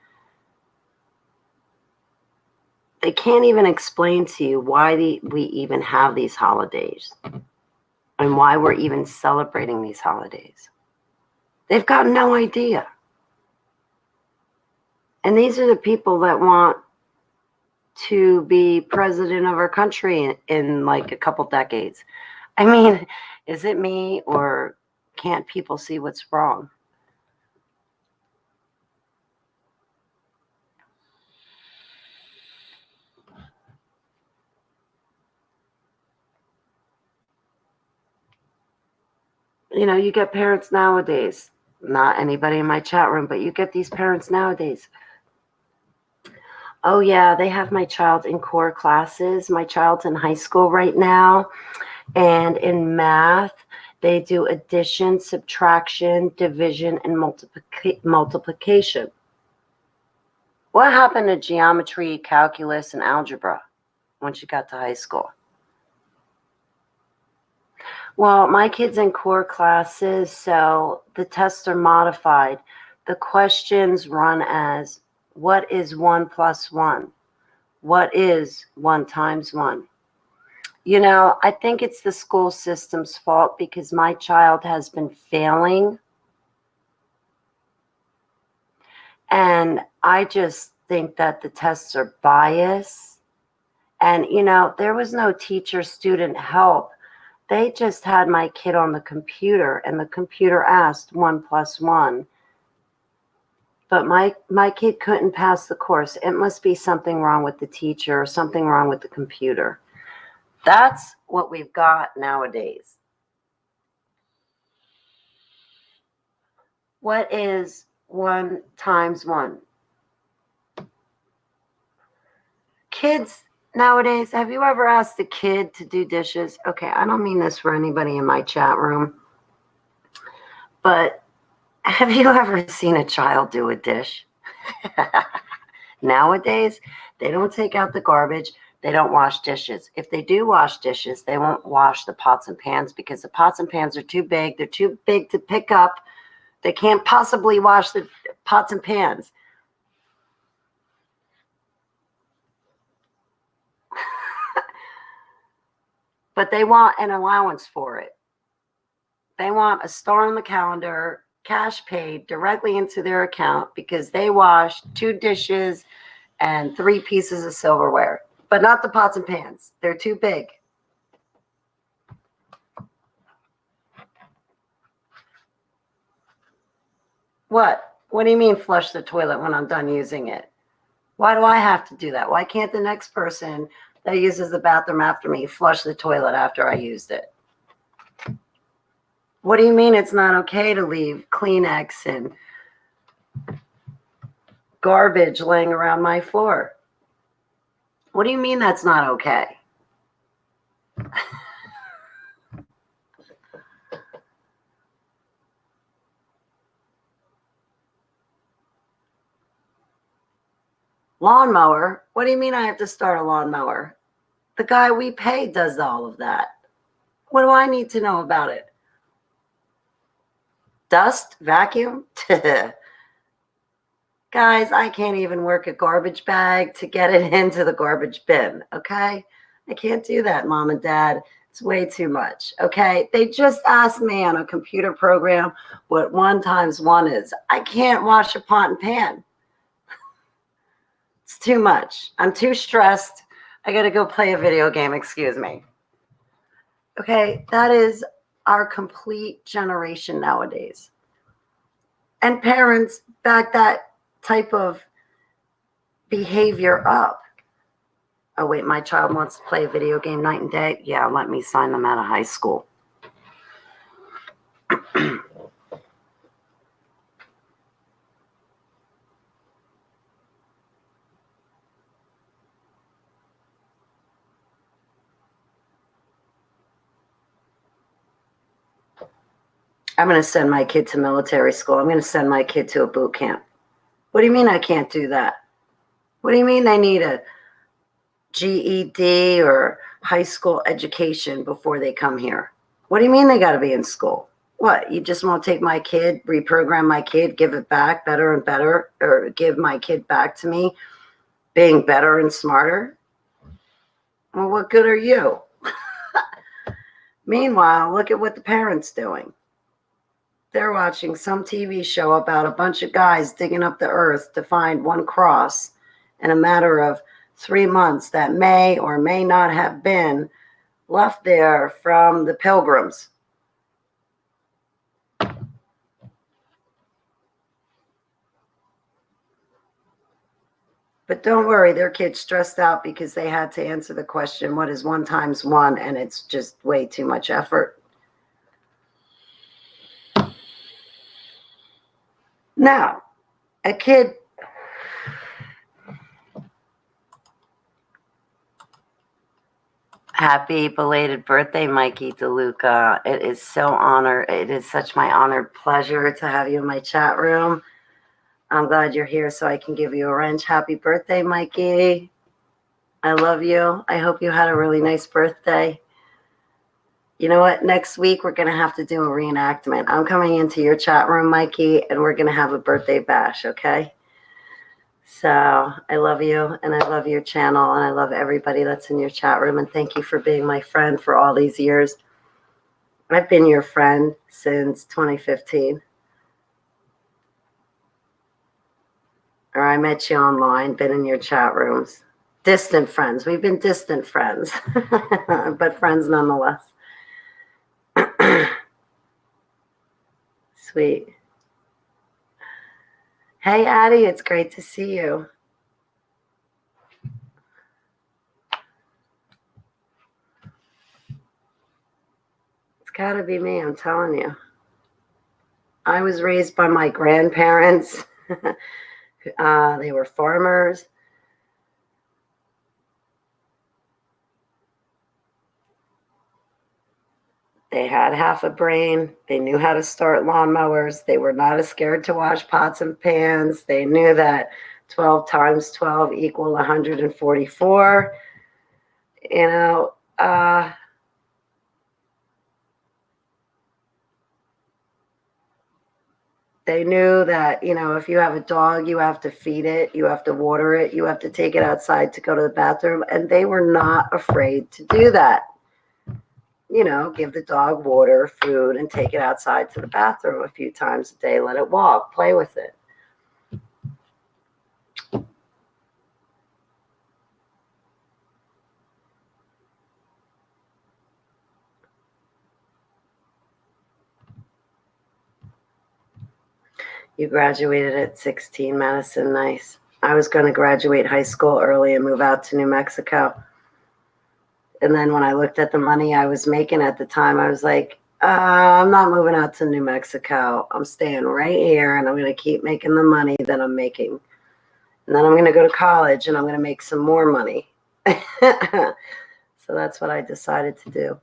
explain to you why we even have these holidays and why we're even celebrating these holidays. They've got no idea. And these are the people that want to be president of our country in like a couple decades. I mean, is it me, or can't people see what's wrong? You know, you get parents nowadays, not anybody in my chat room, but you get these parents nowadays. Oh, yeah, they have my child in core classes. My child's in high school right now. And in math, they do addition, subtraction, division, and multiplication. What happened to geometry, calculus, and algebra once you got to high school? Well, my kid's in core classes, so the tests are modified. The questions run as, what is 1 plus 1? What is 1 times 1? You know, I think it's the school system's fault because my child has been failing. And I just think that the tests are biased. And, you know, there was no teacher-student help. They just had my kid on the computer, and the computer asked 1 plus 1. But my kid couldn't pass the course. It must be something wrong with the teacher or something wrong with the computer. That's what we've got nowadays. What is 1 times 1? Kids nowadays, have you ever asked a kid to do dishes? Okay, I don't mean this for anybody in my chat room, but have you ever seen a child do a dish? Nowadays, they don't take out the garbage. They don't wash dishes. If they do wash dishes, they won't wash the pots and pans because the pots and pans are too big. They're too big to pick up. They can't possibly wash the pots and pans. But they want an allowance for it. They want a star on the calendar, cash paid directly into their account because they washed 2 dishes and 3 pieces of silverware, but not the pots and pans. They're too big. What? What do you mean flush the toilet when I'm done using it? Why do I have to do that? Why can't the next person that uses the bathroom after me flush the toilet after I used it? What do you mean it's not okay to leave Kleenex and garbage laying around my floor? What do you mean that's not okay? Lawnmower? What do you mean I have to start a lawnmower? The guy we pay does all of that. What do I need to know about it? Dust? Vacuum? Guys, I can't even work a garbage bag to get it into the garbage bin, okay? I can't do that, Mom and Dad. It's way too much, okay? They just asked me on a computer program what 1 times 1 is. I can't wash a pot and pan. It's too much. I'm too stressed. I got to go play a video game, excuse me. Okay, that is our complete generation nowadays. And parents back type of behavior up. Oh, wait, my child wants to play a video game night and day. Yeah, let me sign them out of high school. I'm going to send my kid to military school. I'm going to send my kid to a boot camp. What do you mean I can't do that? What do you mean they need a GED or high school education before they come here? What do you mean they got to be in school? What, you just won't take my kid, reprogram my kid, give it back better and better, or give my kid back to me being better and smarter? Well, what good are you? Meanwhile, look at what the parents doing. They're watching some TV show about a bunch of guys digging up the earth to find one cross in a matter of 3 months that may or may not have been left there from the pilgrims. But don't worry, their kid's stressed out because they had to answer the question, what is 1 times 1? And it's just way too much effort. Now, a kid, happy belated birthday, Mikey DeLuca. It is it is such my honored pleasure to have you in my chat room. I'm glad you're here so I can give you a wrench. Happy birthday, Mikey. I love you. I hope you had a really nice birthday. You know what? Next week, we're going to have to do a reenactment. I'm coming into your chat room, Mikey, and we're going to have a birthday bash, okay? So I love you, and I love your channel, and I love everybody that's in your chat room, and thank you for being my friend for all these years. I've been your friend since 2015. Or I met you online, been in your chat rooms. Distant friends. We've been distant friends, but friends nonetheless. Sweet. Hey, Addie, it's great to see you. It's got to be me, I'm telling you. I was raised by my grandparents. They were farmers. They had half a brain. They knew how to start lawnmowers. They were not as scared to wash pots and pans. They knew that 12 times 12 equal 144. You know, they knew that, you know, if you have a dog, you have to feed it, you have to water it, you have to take it outside to go to the bathroom. And they were not afraid to do that. You know, give the dog water, food, and take it outside to the bathroom a few times a day. Let it walk, play with it. You graduated at 16, Madison. Nice. I was going to graduate high school early and move out to New Mexico. And then when I looked at the money I was making at the time, I was like, I'm not moving out to New Mexico. I'm staying right here, and I'm going to keep making the money that I'm making. And then I'm going to go to college, and I'm going to make some more money. So that's what I decided to do.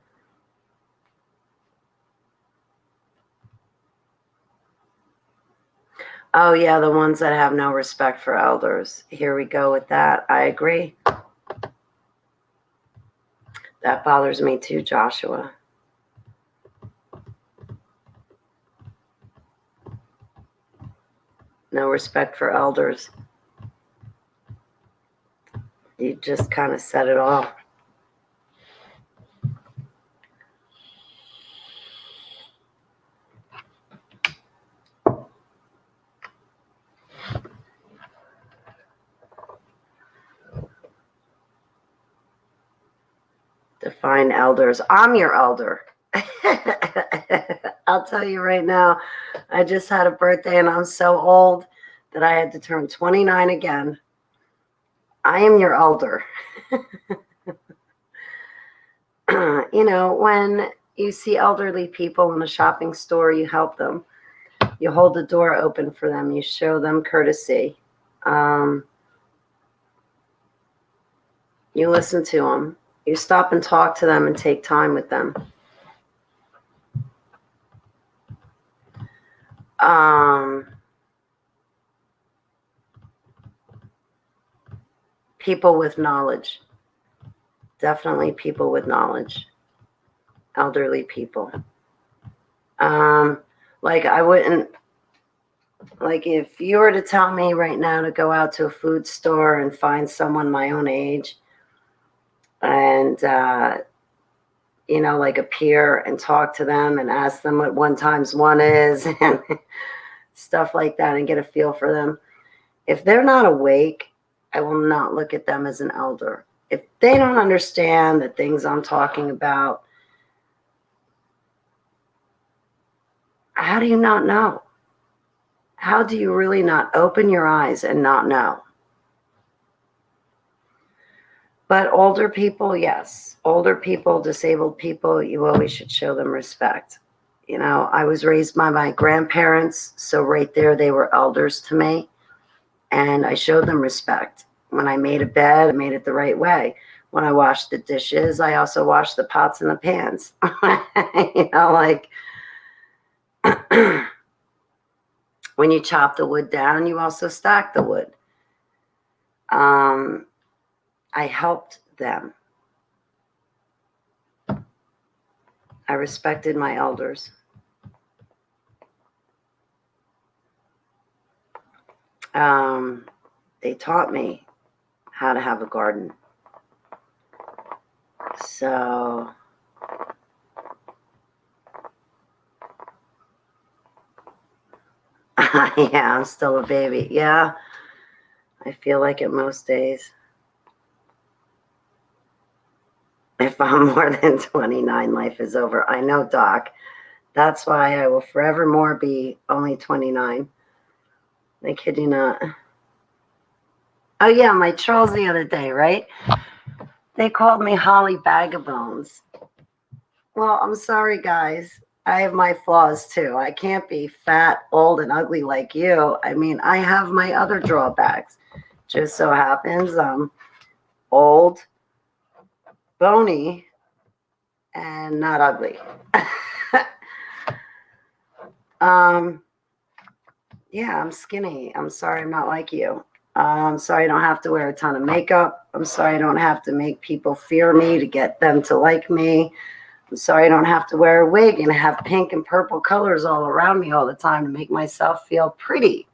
Oh, yeah, the ones that have no respect for elders. Here we go with that. I agree. That bothers me too, Joshua. No respect for elders. You just kind of said it all. Define elders. I'm your elder. I'll tell you right now, I just had a birthday and I'm so old that I had to turn 29 again. I am your elder. You know, when you see elderly people in a shopping store, you help them. You hold the door open for them. You show them courtesy. You listen to them. You stop and talk to them and take time with them. People with knowledge. Definitely people with knowledge. Elderly people. Like I wouldn't, like if you were to tell me right now to go out to a food store and find someone my own age and, you know, like appear and talk to them and ask them what 1 times 1 is and stuff like that and get a feel for them. If they're not awake, I will not look at them as an elder. If they don't understand the things I'm talking about, how do you not know? How do you really not open your eyes and not know? But older people, yes. Older people, disabled people, you always should show them respect. You know, I was raised by my grandparents, so right there they were elders to me. And I showed them respect. When I made a bed, I made it the right way. When I washed the dishes, I also washed the pots and the pans. You know, like when you chop the wood down, you also stack the wood. I helped them. I respected my elders. They taught me how to have a garden. So yeah, I'm still a baby. Yeah, I feel like it most days. If I'm more than 29, life is over. I know, Doc. That's why I will forevermore be only 29. I kid you not. Oh, yeah, my trolls the other day, right? They called me Holly Bag of Bones. Well, I'm sorry, guys. I have my flaws, too. I can't be fat, old, and ugly like you. I mean, I have my other drawbacks. Just so happens I'm old, bony, and not ugly. Yeah, I'm skinny. I'm sorry I'm not like you. I'm sorry I don't have to wear a ton of makeup. I'm sorry I don't have to make people fear me to get them to like me. I'm sorry I don't have to wear a wig and have pink and purple colors all around me all the time to make myself feel pretty.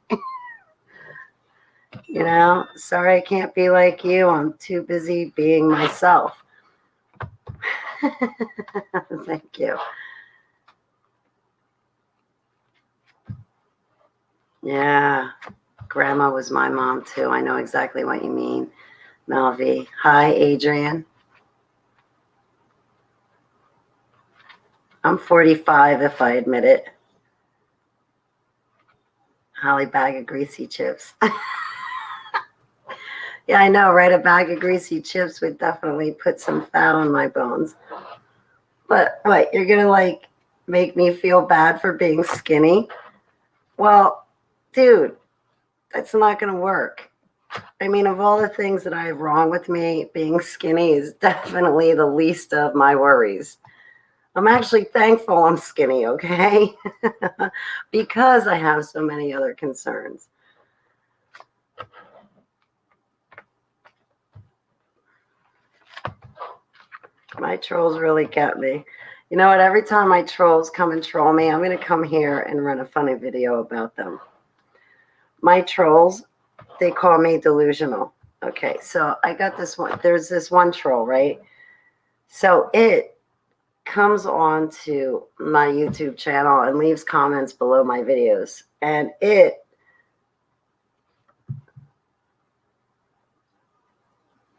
You know, sorry I can't be like you. I'm too busy being myself. Thank you. Yeah, grandma was my mom too. I know exactly what you mean, Melvie. Hi, Adrian. I'm 45 if I admit it. Holly bag of greasy chips. Yeah, I know, right? A bag of greasy chips would definitely put some fat on my bones. But what, you're going to like make me feel bad for being skinny? Well, dude, that's not going to work. I mean, of all the things that I have wrong with me, being skinny is definitely the least of my worries. I'm actually thankful I'm skinny, okay? Because I have so many other concerns. My trolls really get me. You know what? Every time my trolls come and troll me, I'm going to come here and run a funny video about them. My trolls, they call me delusional. Okay, so I got this one. There's this one troll, right? So it comes on to my YouTube channel and leaves comments below my videos. And it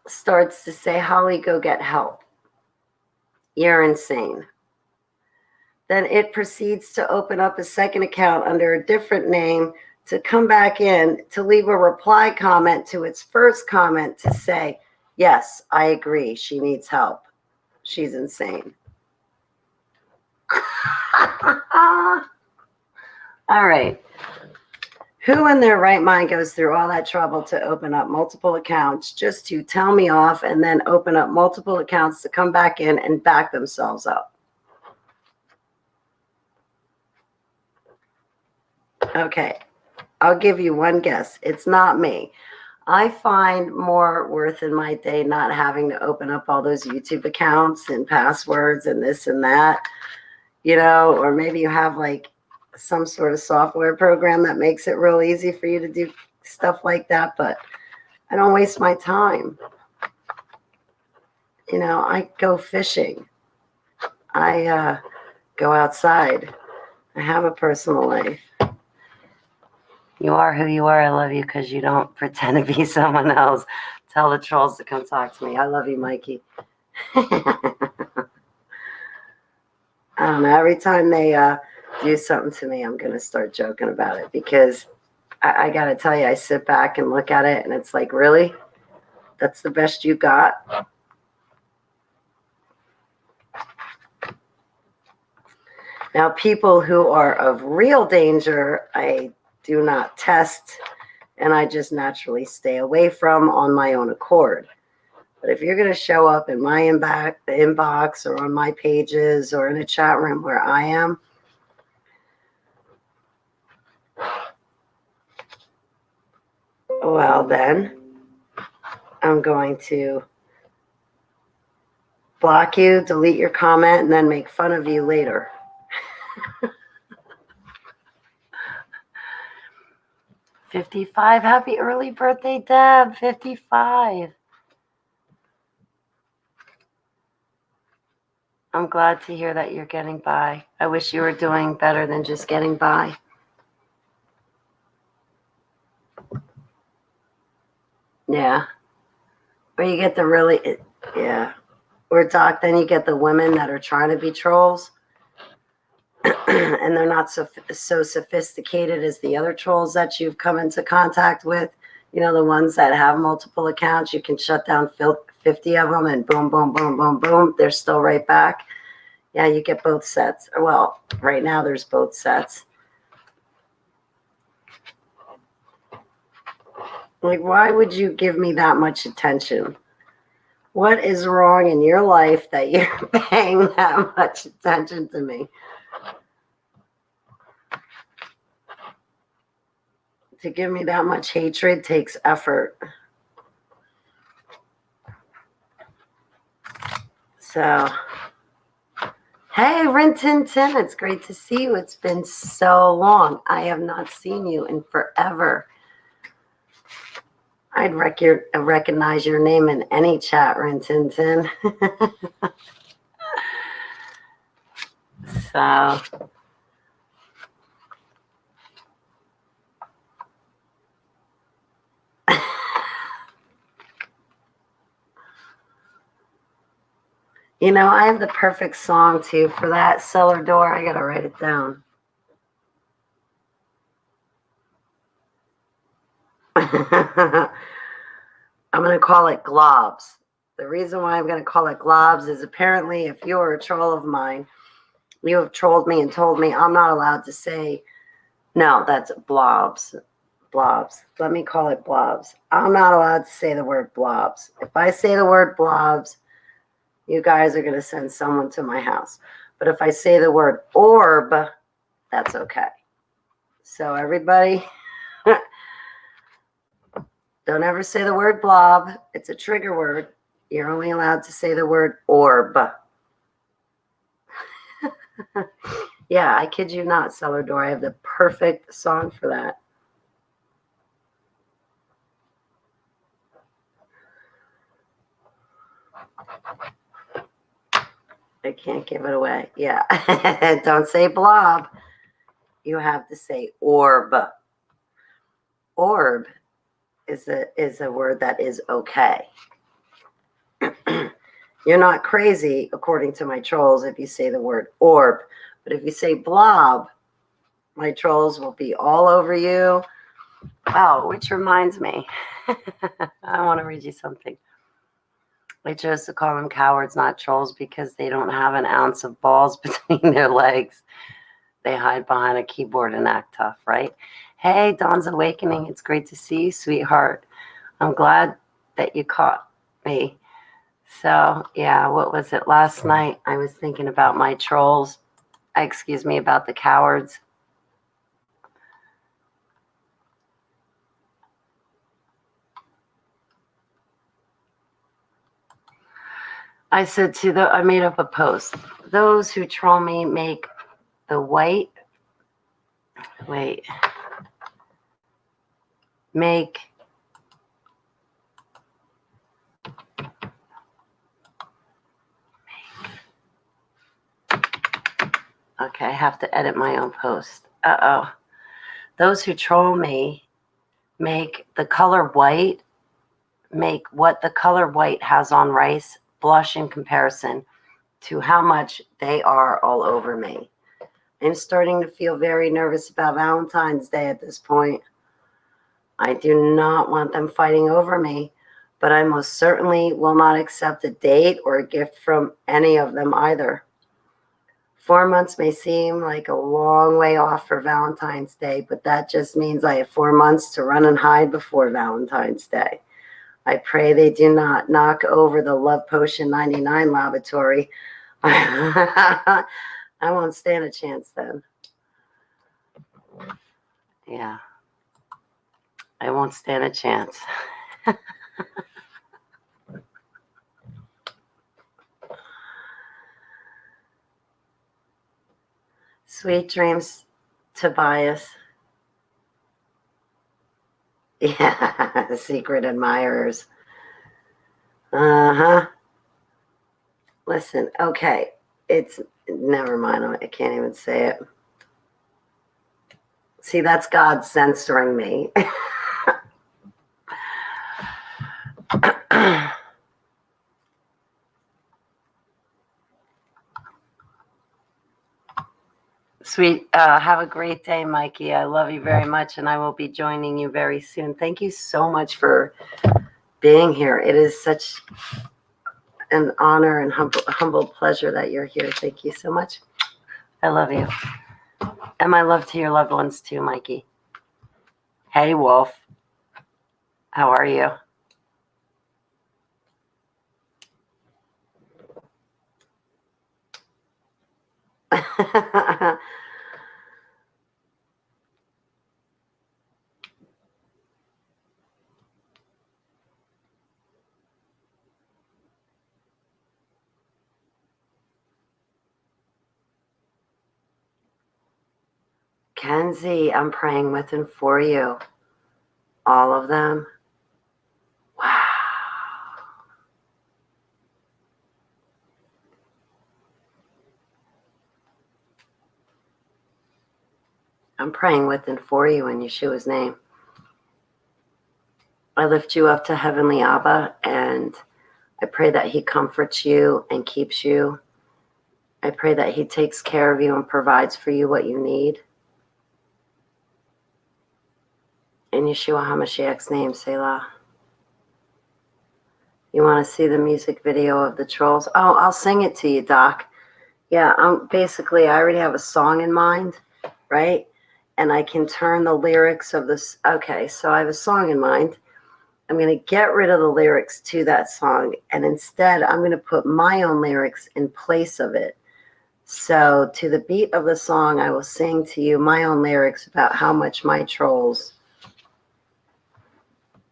starts to say, Holly, go get help. You're insane. Then it proceeds to open up a second account under a different name to come back in to leave a reply comment to its first comment to say, yes, I agree. She needs help. She's insane. All right. Who in their right mind goes through all that trouble to open up multiple accounts just to tell me off and then open up multiple accounts to come back in and back themselves up? Okay. I'll give you one guess. It's not me. I find more worth in my day not having to open up all those YouTube accounts and passwords and this and that, or maybe you have like some sort of software program that makes it real easy for you to do stuff like that, but I don't waste my time. I go fishing. I go outside. I have a personal life. You are who you are. I love you because you don't pretend to be someone else. Tell the trolls to come talk to me. I love you, Mikey. I don't know. Every time they do something to me, I'm going to start joking about it because I got to tell you, I sit back and look at it and it's like, really? That's the best you got? Now, people who are of real danger, I do not test, and I just naturally stay away from on my own accord. But if you're going to show up in my inbox or on my pages or in a chat room where I am, well, then I'm going to block you, delete your comment, and then make fun of you later. 55. Happy early birthday, Deb. 55. I'm glad to hear that you're getting by. I wish you were doing better than just getting by. Yeah. Or you get the really, yeah. Or Doc, then you get the women that are trying to be trolls. And they're not so sophisticated as the other trolls that you've come into contact with. The ones that have multiple accounts, you can shut down 50 of them and boom, boom, boom, boom, boom. They're still right back. Yeah, you get both sets. Well, right now there's both sets. Like, why would you give me that much attention? What is wrong in your life that you're paying that much attention to me? To give me that much hatred takes effort. So, hey, Rin Tin Tin, it's great to see you. It's been so long. I have not seen you in forever. I'd recognize your name in any chat, Rin Tin Tin. So... I have the perfect song, too, for that cellar door. I got to write it down. I'm going to call it Globs. The reason why I'm going to call it Globs is apparently if you're a troll of mine, you have trolled me and told me I'm not allowed to say, no, that's blobs. Blobs. Let me call it blobs. I'm not allowed to say the word blobs. If I say the word blobs, you guys are going to send someone to my house. But if I say the word orb, that's okay. So everybody, don't ever say the word blob. It's a trigger word. You're only allowed to say the word orb. Yeah, I kid you not, cellar door. I have the perfect song for that. I can't give it away. Yeah. Don't say blob. You have to say orb. Orb is a word that is okay. You're not crazy, according to my trolls, if you say the word orb. But if you say blob, my trolls will be all over you. Oh, which reminds me, I want to read you something. They chose to call them cowards, not trolls, because they don't have an ounce of balls between their legs. They hide behind a keyboard and act tough, right? Hey, Dawn's Awakening. It's great to see you, sweetheart. I'm glad that you caught me. So, yeah, what was it? Last night I was thinking about my trolls. Excuse me, about the cowards. I said I made up a post. Those who troll me make the white, make, okay, I have to edit my own post. Those who troll me make the color white, make what the color white has on rice blush in comparison to how much they are all over me. I'm starting to feel very nervous about Valentine's Day at this point. I do not want them fighting over me, but I most certainly will not accept a date or a gift from any of them either. 4 months may seem like a long way off for Valentine's Day, but that just means I have 4 months to run and hide before Valentine's Day. I pray they do not knock over the Love Potion 99 lavatory. I won't stand a chance then. Yeah, I won't stand a chance. Sweet dreams, Tobias. Yeah, secret admirers. Uh-huh. Listen, okay. It's, never mind. I can't even say it. See, that's God censoring me. Sweet. Have a great day, Mikey. I love you very much, and I will be joining you very soon. Thank you so much for being here. It is such an honor and humble pleasure that you're here. Thank you so much. I love you. And my love to your loved ones too, Mikey. Hey, Wolf. How are you? Kenzie, I'm praying with and for you. All of them. Wow. I'm praying with and for you in Yeshua's name. I lift you up to Heavenly Abba, and I pray that He comforts you and keeps you. I pray that He takes care of you and provides for you what you need. In Yeshua HaMashiach's name, Selah. You want to see the music video of the trolls? Oh, I'll sing it to you, Doc. Yeah, basically, I already have a song in mind, right? And I can turn the lyrics of this. Okay, so I have a song in mind. I'm going to get rid of the lyrics to that song, and instead I'm going to put my own lyrics in place of it. So to the beat of the song, I will sing to you my own lyrics about how much my trolls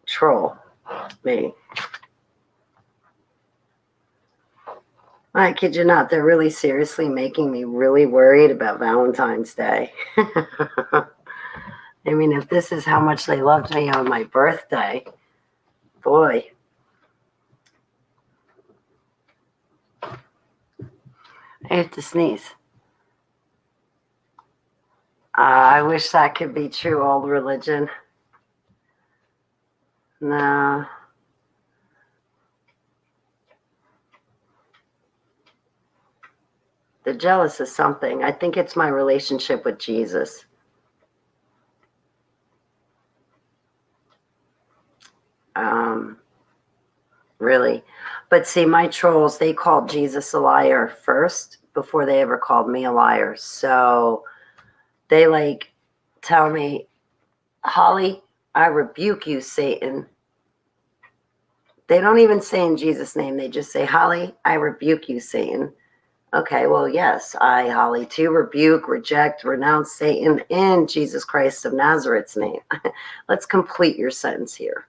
troll me. I kid you not, they're really seriously making me really worried about Valentine's Day. I mean, if this is how much they loved me on my birthday, boy. I have to sneeze. I wish that could be true, old religion. No. They're jealous of something. I think it's my relationship with Jesus. Really. But see, my trolls, they called Jesus a liar first before they ever called me a liar. So they like tell me, Holly, I rebuke you, Satan. They don't even say in Jesus' name. They just say, Holly, I rebuke you, Satan. Okay, well, yes, I, Holly, too, rebuke, reject, renounce Satan in Jesus Christ of Nazareth's name. Let's complete your sentence here.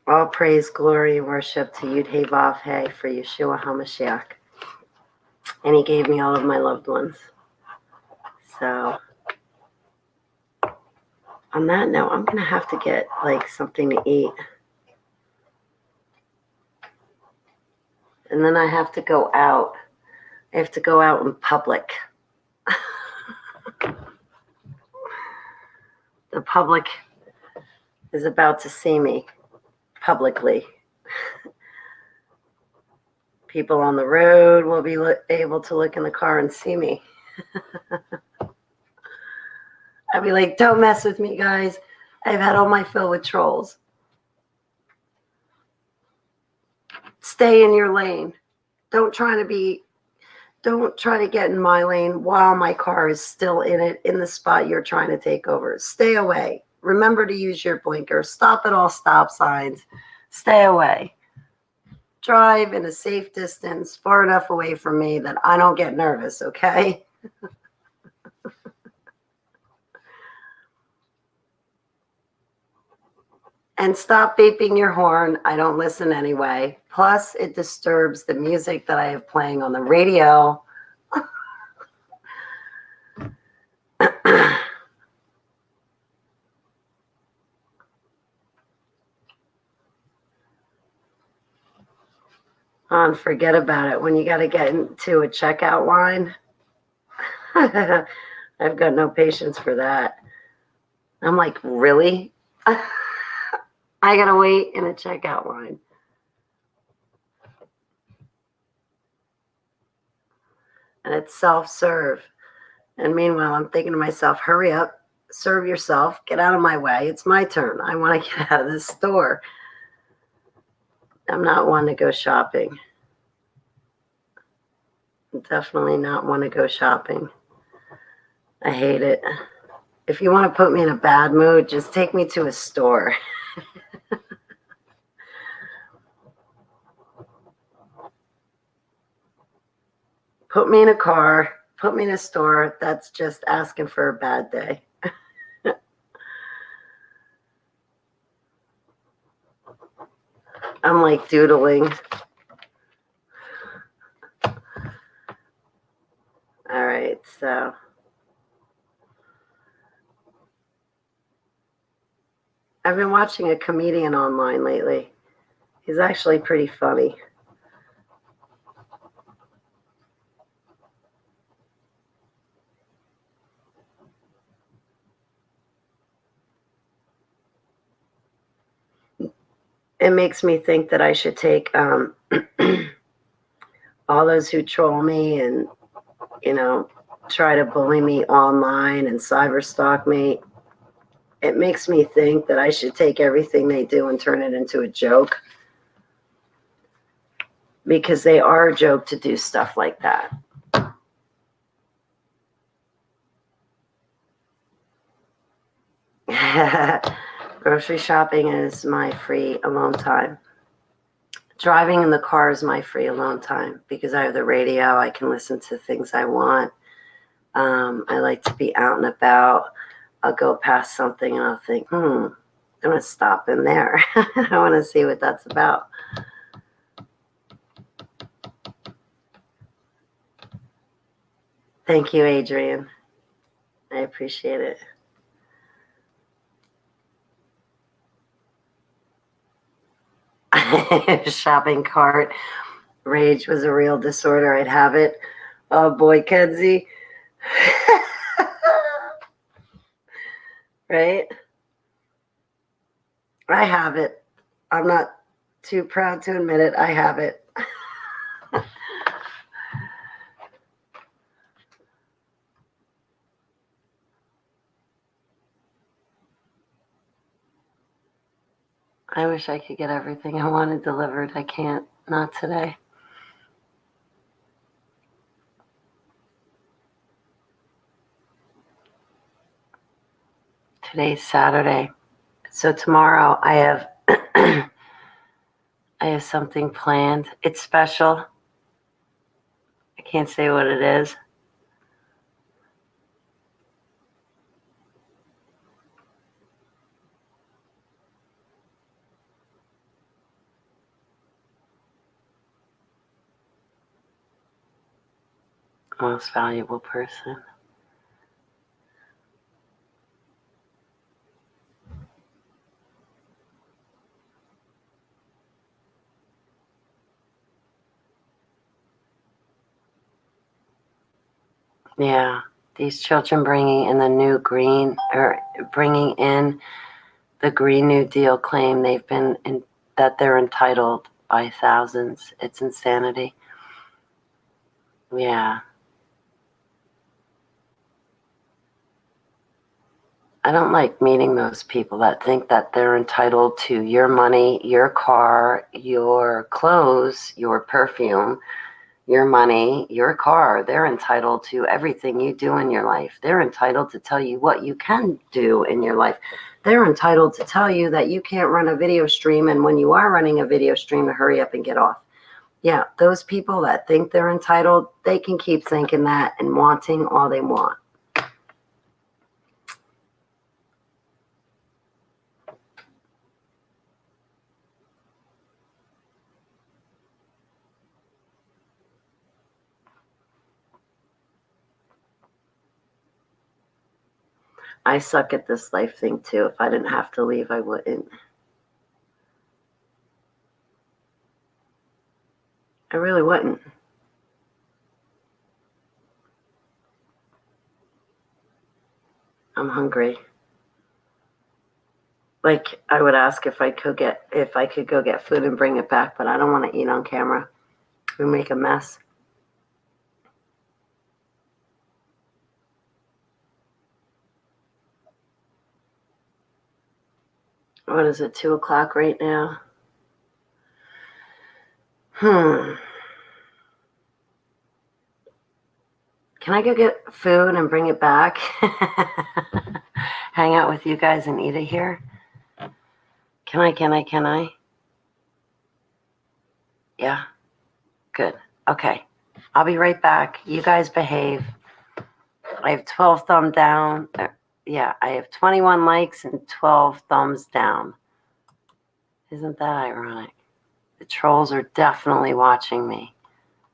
All praise, glory, and worship to Yud Hey Vav Hey for Yeshua HaMashiach. And he gave me all of my loved ones. So on that note, I'm going to have to get like something to eat. And then I have to go out. I have to go out in public. The public is about to see me publicly. People on the road will be able to look in the car and see me. I'd be like, don't mess with me, guys. I've had all my fill with trolls. Stay in your lane. Don't try to get in my lane while my car is still in the spot you're trying to take over. Stay away. Remember to use your blinker. Stop at all stop signs. Stay away. Drive in a safe distance, far enough away from me that I don't get nervous, okay? And stop beeping your horn. I don't listen anyway. Plus, it disturbs the music that I have playing on the radio. And forget about it. When you got to get into a checkout line, I've got no patience for that. I'm like, really? I got to wait in a checkout line. And it's self-serve. And meanwhile, I'm thinking to myself, hurry up, serve yourself, get out of my way. It's my turn. I want to get out of this store. I'm not one to go shopping. Definitely not want to go shopping. I hate it. If you want to put me in a bad mood, just take me to a store. Put me in a car, put me in a store. That's just asking for a bad day. I'm like doodling. All right, so I've been watching a comedian online lately. He's actually pretty funny. It makes me think that I should take all those who troll me and, try to bully me online and cyber stalk me. It makes me think that I should take everything they do and turn it into a joke. Because they are a joke to do stuff like that. Grocery shopping is my free alone time. Driving in the car is my free alone time because I have the radio. I can listen to things I want. I like to be out and about. I'll go past something and I'll think, I'm going to stop in there. I want to see what that's about. Thank you, Adrian. I appreciate it. Shopping cart rage was a real disorder. I'd have it. Oh boy, Kenzie. Right? I have it. I'm not too proud to admit it. I have it. I wish I could get everything I wanted delivered. I can't. Not today. Today's Saturday. So tomorrow I have I have something planned. It's special. I can't say what it is. Most valuable person. Yeah, these children bringing in the new green, or bringing in the Green New Deal claim they've been in, that they're entitled by thousands. It's insanity. Yeah. I don't like meeting those people that think that they're entitled to your money, your car, your clothes, your perfume, your money, your car. They're entitled to everything you do in your life. They're entitled to tell you what you can do in your life. They're entitled to tell you that you can't run a video stream, and when you are running a video stream, to hurry up and get off. Yeah, those people that think they're entitled, they can keep thinking that and wanting all they want. I suck at this life thing too. If I didn't have to leave, I wouldn't. I really wouldn't. I'm hungry. Like, I would ask if I could go get food and bring it back, but I don't want to eat on camera. We make a mess. What is it, 2:00 right now? Can I go get food and bring it back? Hang out with you guys and eat it here? Can I? Yeah? Good. Okay. I'll be right back. You guys behave. I have 12 thumb down. Yeah, I have 21 likes and 12 thumbs down. Isn't that ironic? The trolls are definitely watching me.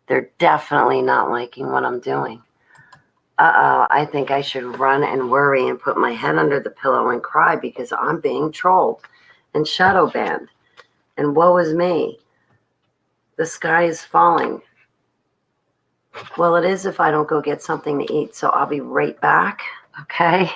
They're definitely not liking what I'm doing. I think I should run and worry and put my head under the pillow and cry because I'm being trolled and shadow banned. And woe is me. The sky is falling. Well, it is if I don't go get something to eat, so I'll be right back. Okay?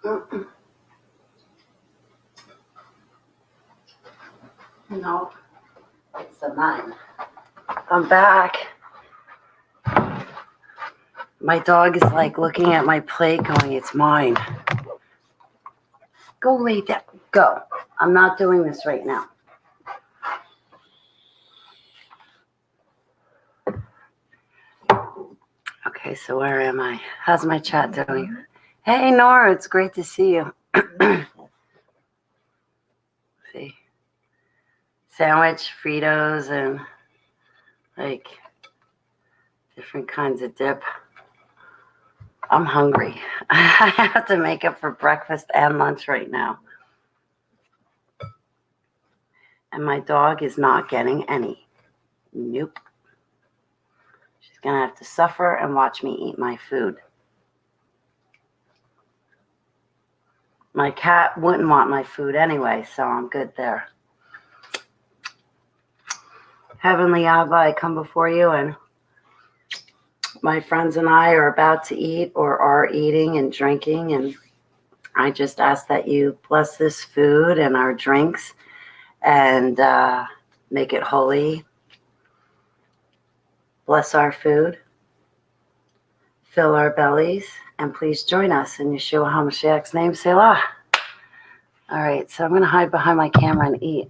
No, it's a 9. I'm back. My dog is like looking at my plate going, it's mine. Go lay down. Go. I'm not doing this right now. Okay, so where am I? How's my chat doing? Hey, Nora, it's great to see you. See, sandwich, Fritos, and like different kinds of dip. I'm hungry. I have to make up for breakfast and lunch right now. And my dog is not getting any. Nope. She's going to have to suffer and watch me eat my food. My cat wouldn't want my food anyway, so I'm good there. Heavenly Abba, I come before you, and my friends and I are about to eat or are eating and drinking, and I just ask that you bless this food and our drinks and make it holy. Bless our food, fill our bellies, and please join us in Yeshua HaMashiach's name, Selah. All right, so I'm going to hide behind my camera and eat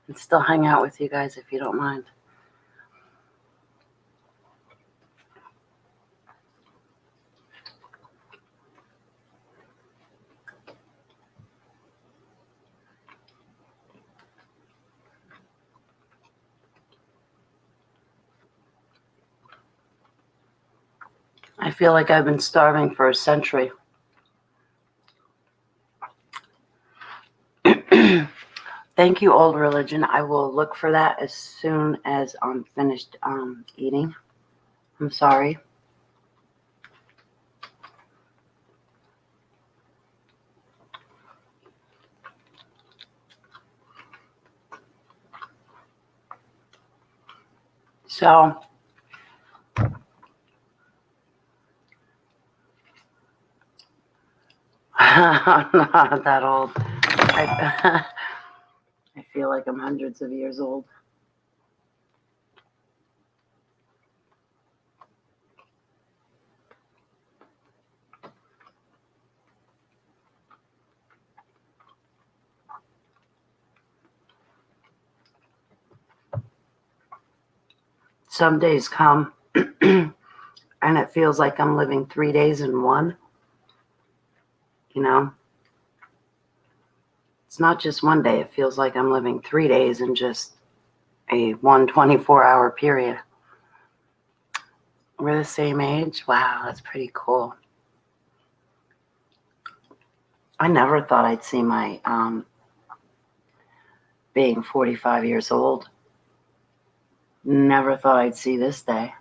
and still hang out with you guys if you don't mind. I feel like I've been starving for a century. Thank you, old religion. I will look for that as soon as I'm finished eating. I'm sorry. So, I'm not that old. I feel like I'm hundreds of years old. Some days come and it feels like I'm living 3 days in one. You know, it's not just one day. It feels like I'm living 3 days in just a 24-hour period. We're the same age. Wow, that's pretty cool. I never thought I'd see my being 45 years old. Never thought I'd see this day.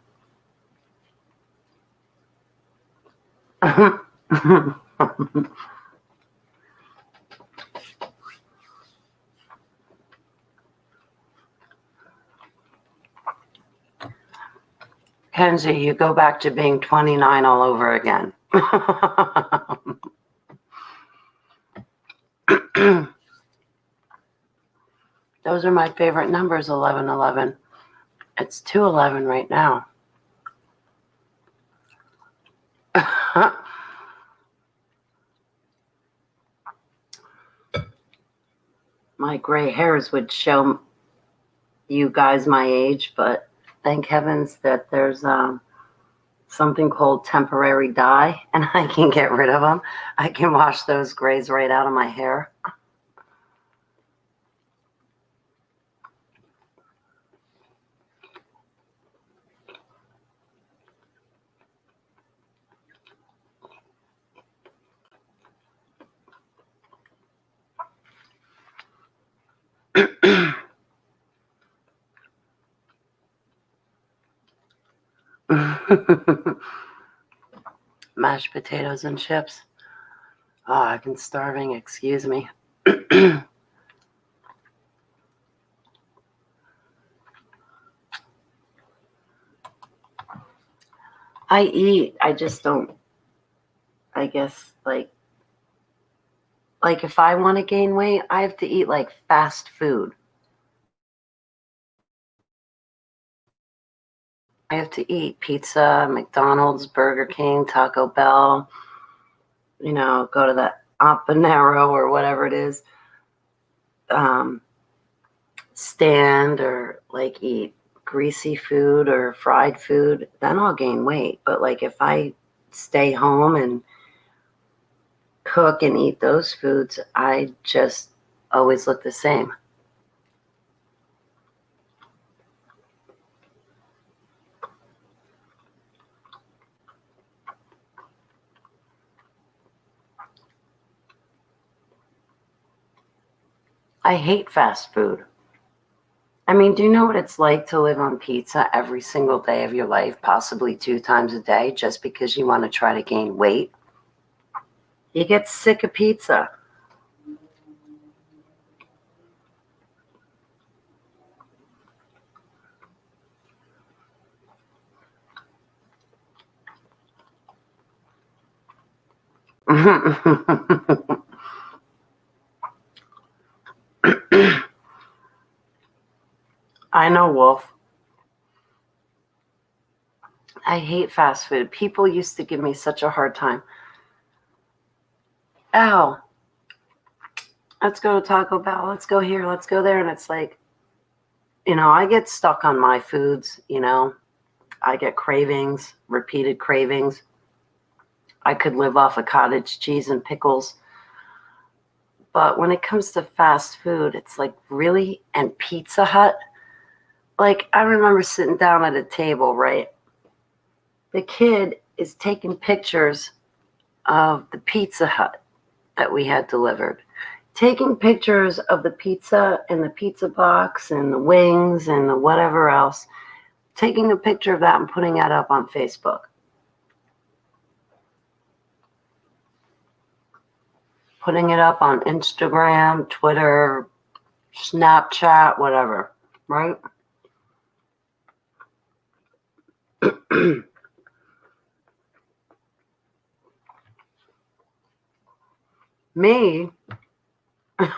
Kenzie, you go back to being 29 all over again. Those are my favorite numbers, 1111. It's 211 right now. My gray hairs would show you guys my age, but thank heavens that there's something called temporary dye, and I can get rid of them. I can wash those grays right out of my hair. Mashed potatoes and chips. Oh, I've been starving, excuse me. I eat, I just don't, I guess, like, Like if I want to gain weight, I have to eat like fast food. I have to eat pizza, McDonald's, Burger King, Taco Bell, go to the Apanero or whatever it is, stand, or like eat greasy food or fried food, then I'll gain weight. But like if I stay home and cook and eat those foods, I just always look the same. I hate fast food. I mean, do you know what it's like to live on pizza every single day of your life, possibly 2 times a day, just because you want to try to gain weight? You get sick of pizza. I know, Wolf. I hate fast food. People used to give me such a hard time. Oh, let's go to Taco Bell. Let's go here. Let's go there. And it's like, I get stuck on my foods. I get cravings, repeated cravings. I could live off of cottage cheese and pickles. But when it comes to fast food, it's like, really? And Pizza Hut? Like, I remember sitting down at a table, right? The kid is taking pictures of the Pizza Hut that we had delivered, taking pictures of the pizza and the pizza box and the wings and the whatever else, taking a picture of that and putting that up on Facebook. Putting it up on Instagram, Twitter, Snapchat, whatever, right? Me, it's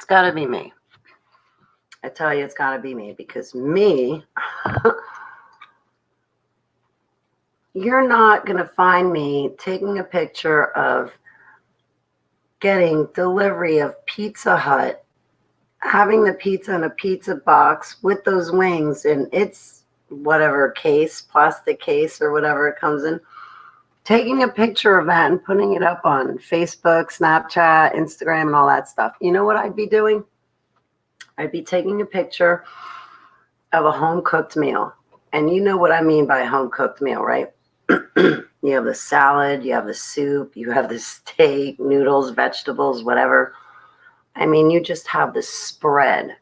got to be me. I tell you, it's got to be me, because me, you're not going to find me taking a picture of getting delivery of Pizza Hut, having the pizza in a pizza box with those wings in its whatever case, plastic case or whatever it comes in, taking a picture of that and putting it up on Facebook, Snapchat, Instagram, and all that stuff. You know what I'd be doing? I'd be taking a picture of a home-cooked meal. And you know what I mean by home-cooked meal, right? You have the salad, you have the soup, you have the steak, noodles, vegetables, whatever. I mean, you just have the spread.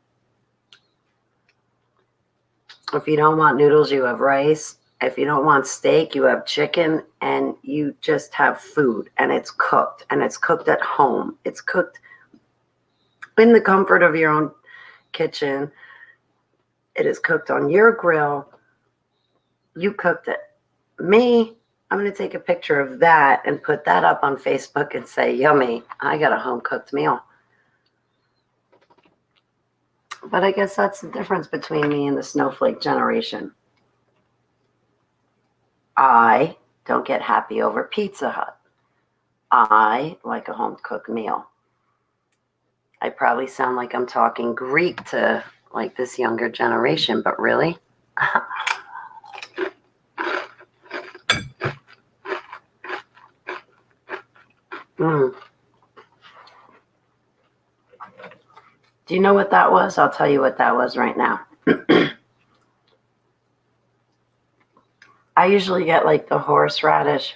If you don't want noodles, you have rice. If you don't want steak, you have chicken, and you just have food, and it's cooked at home. It's cooked in the comfort of your own kitchen. It is cooked on your grill. You cooked it. Me, I'm going to take a picture of that and put that up on Facebook and say, yummy, I got a home-cooked meal. But I guess that's the difference between me and the snowflake generation. I don't get happy over Pizza Hut. I like a home-cooked meal. I probably sound like I'm talking Greek to like this younger generation, but really? Do you know what that was? I'll tell you what that was right now. I usually get like the horseradish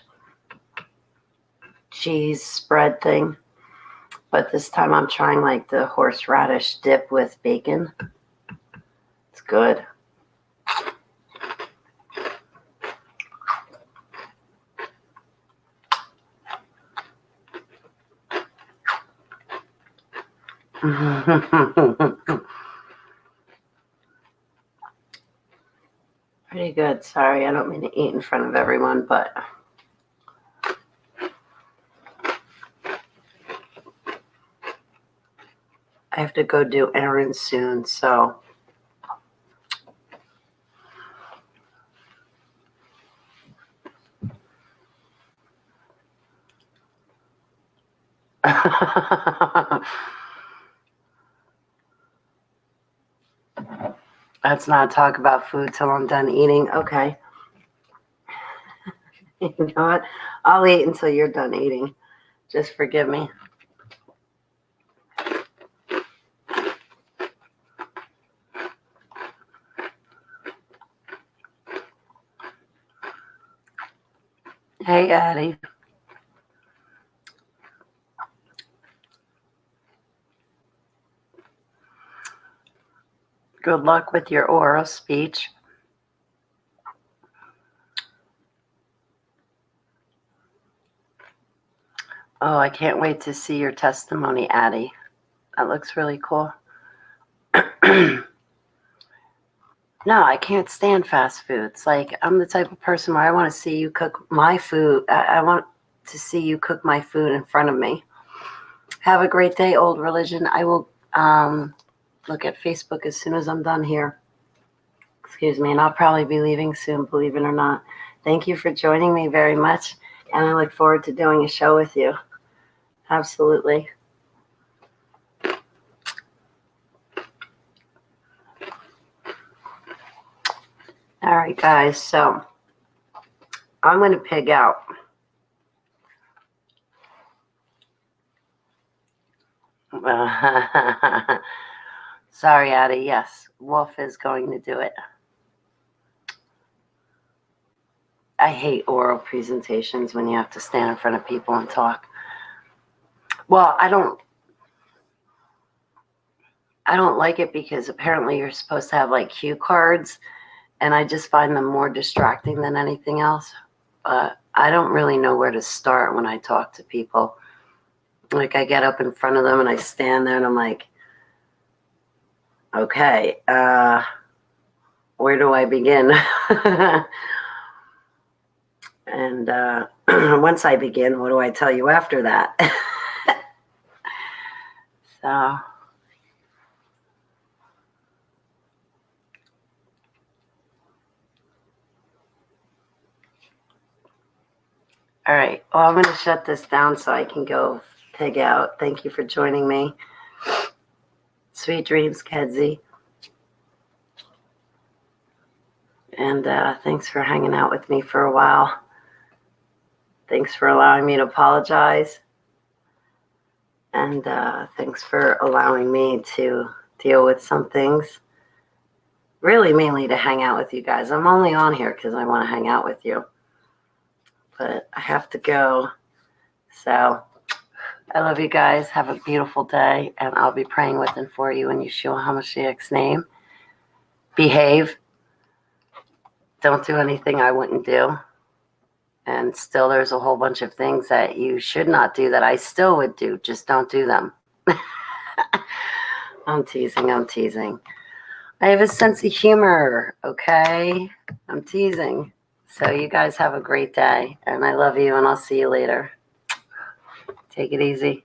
cheese spread thing, but this time I'm trying like the horseradish dip with bacon. It's good. Pretty good. Sorry, I don't mean to eat in front of everyone, but I have to go do errands soon, so. Let's not talk about food till I'm done eating. Okay. You know what? I'll eat until you're done eating. Just forgive me. Hey, Addie. Good luck with your oral speech. Oh, I can't wait to see your testimony, Addie. That looks really cool. No, I can't stand fast foods. Like, I'm the type of person where I want to see you cook my food. I want to see you cook my food in front of me. Have a great day, Old Religion. I will look at Facebook as soon as I'm done here. Excuse me, and I'll probably be leaving soon, believe it or not. Thank you for joining me very much, and I look forward to doing a show with you. Absolutely. All right, guys, so I'm going to pig out. Sorry, Addie. Yes, Wolf is going to do it. I hate oral presentations when you have to stand in front of people and talk. Well, I don't like it because apparently you're supposed to have like cue cards, and I just find them more distracting than anything else. I don't really know where to start when I talk to people. Like, I get up in front of them and I stand there and I'm like, okay, where do I begin? And once I begin, what do I tell you after that? So, all right. Well, I'm going to shut this down so I can go pig out. Thank you for joining me. Sweet dreams, Kedzie. And thanks for hanging out with me for a while. Thanks for allowing me to apologize. And thanks for allowing me to deal with some things. Really, mainly to hang out with you guys. I'm only on here because I want to hang out with you. But I have to go. So I love you guys. Have a beautiful day. And I'll be praying with and for you in Yeshua HaMashiach's name. Behave. Don't do anything I wouldn't do. And still there's a whole bunch of things that you should not do that I still would do. Just don't do them. I'm teasing. I have a sense of humor, okay? I'm teasing. So you guys have a great day. And I love you, and I'll see you later. Take it easy.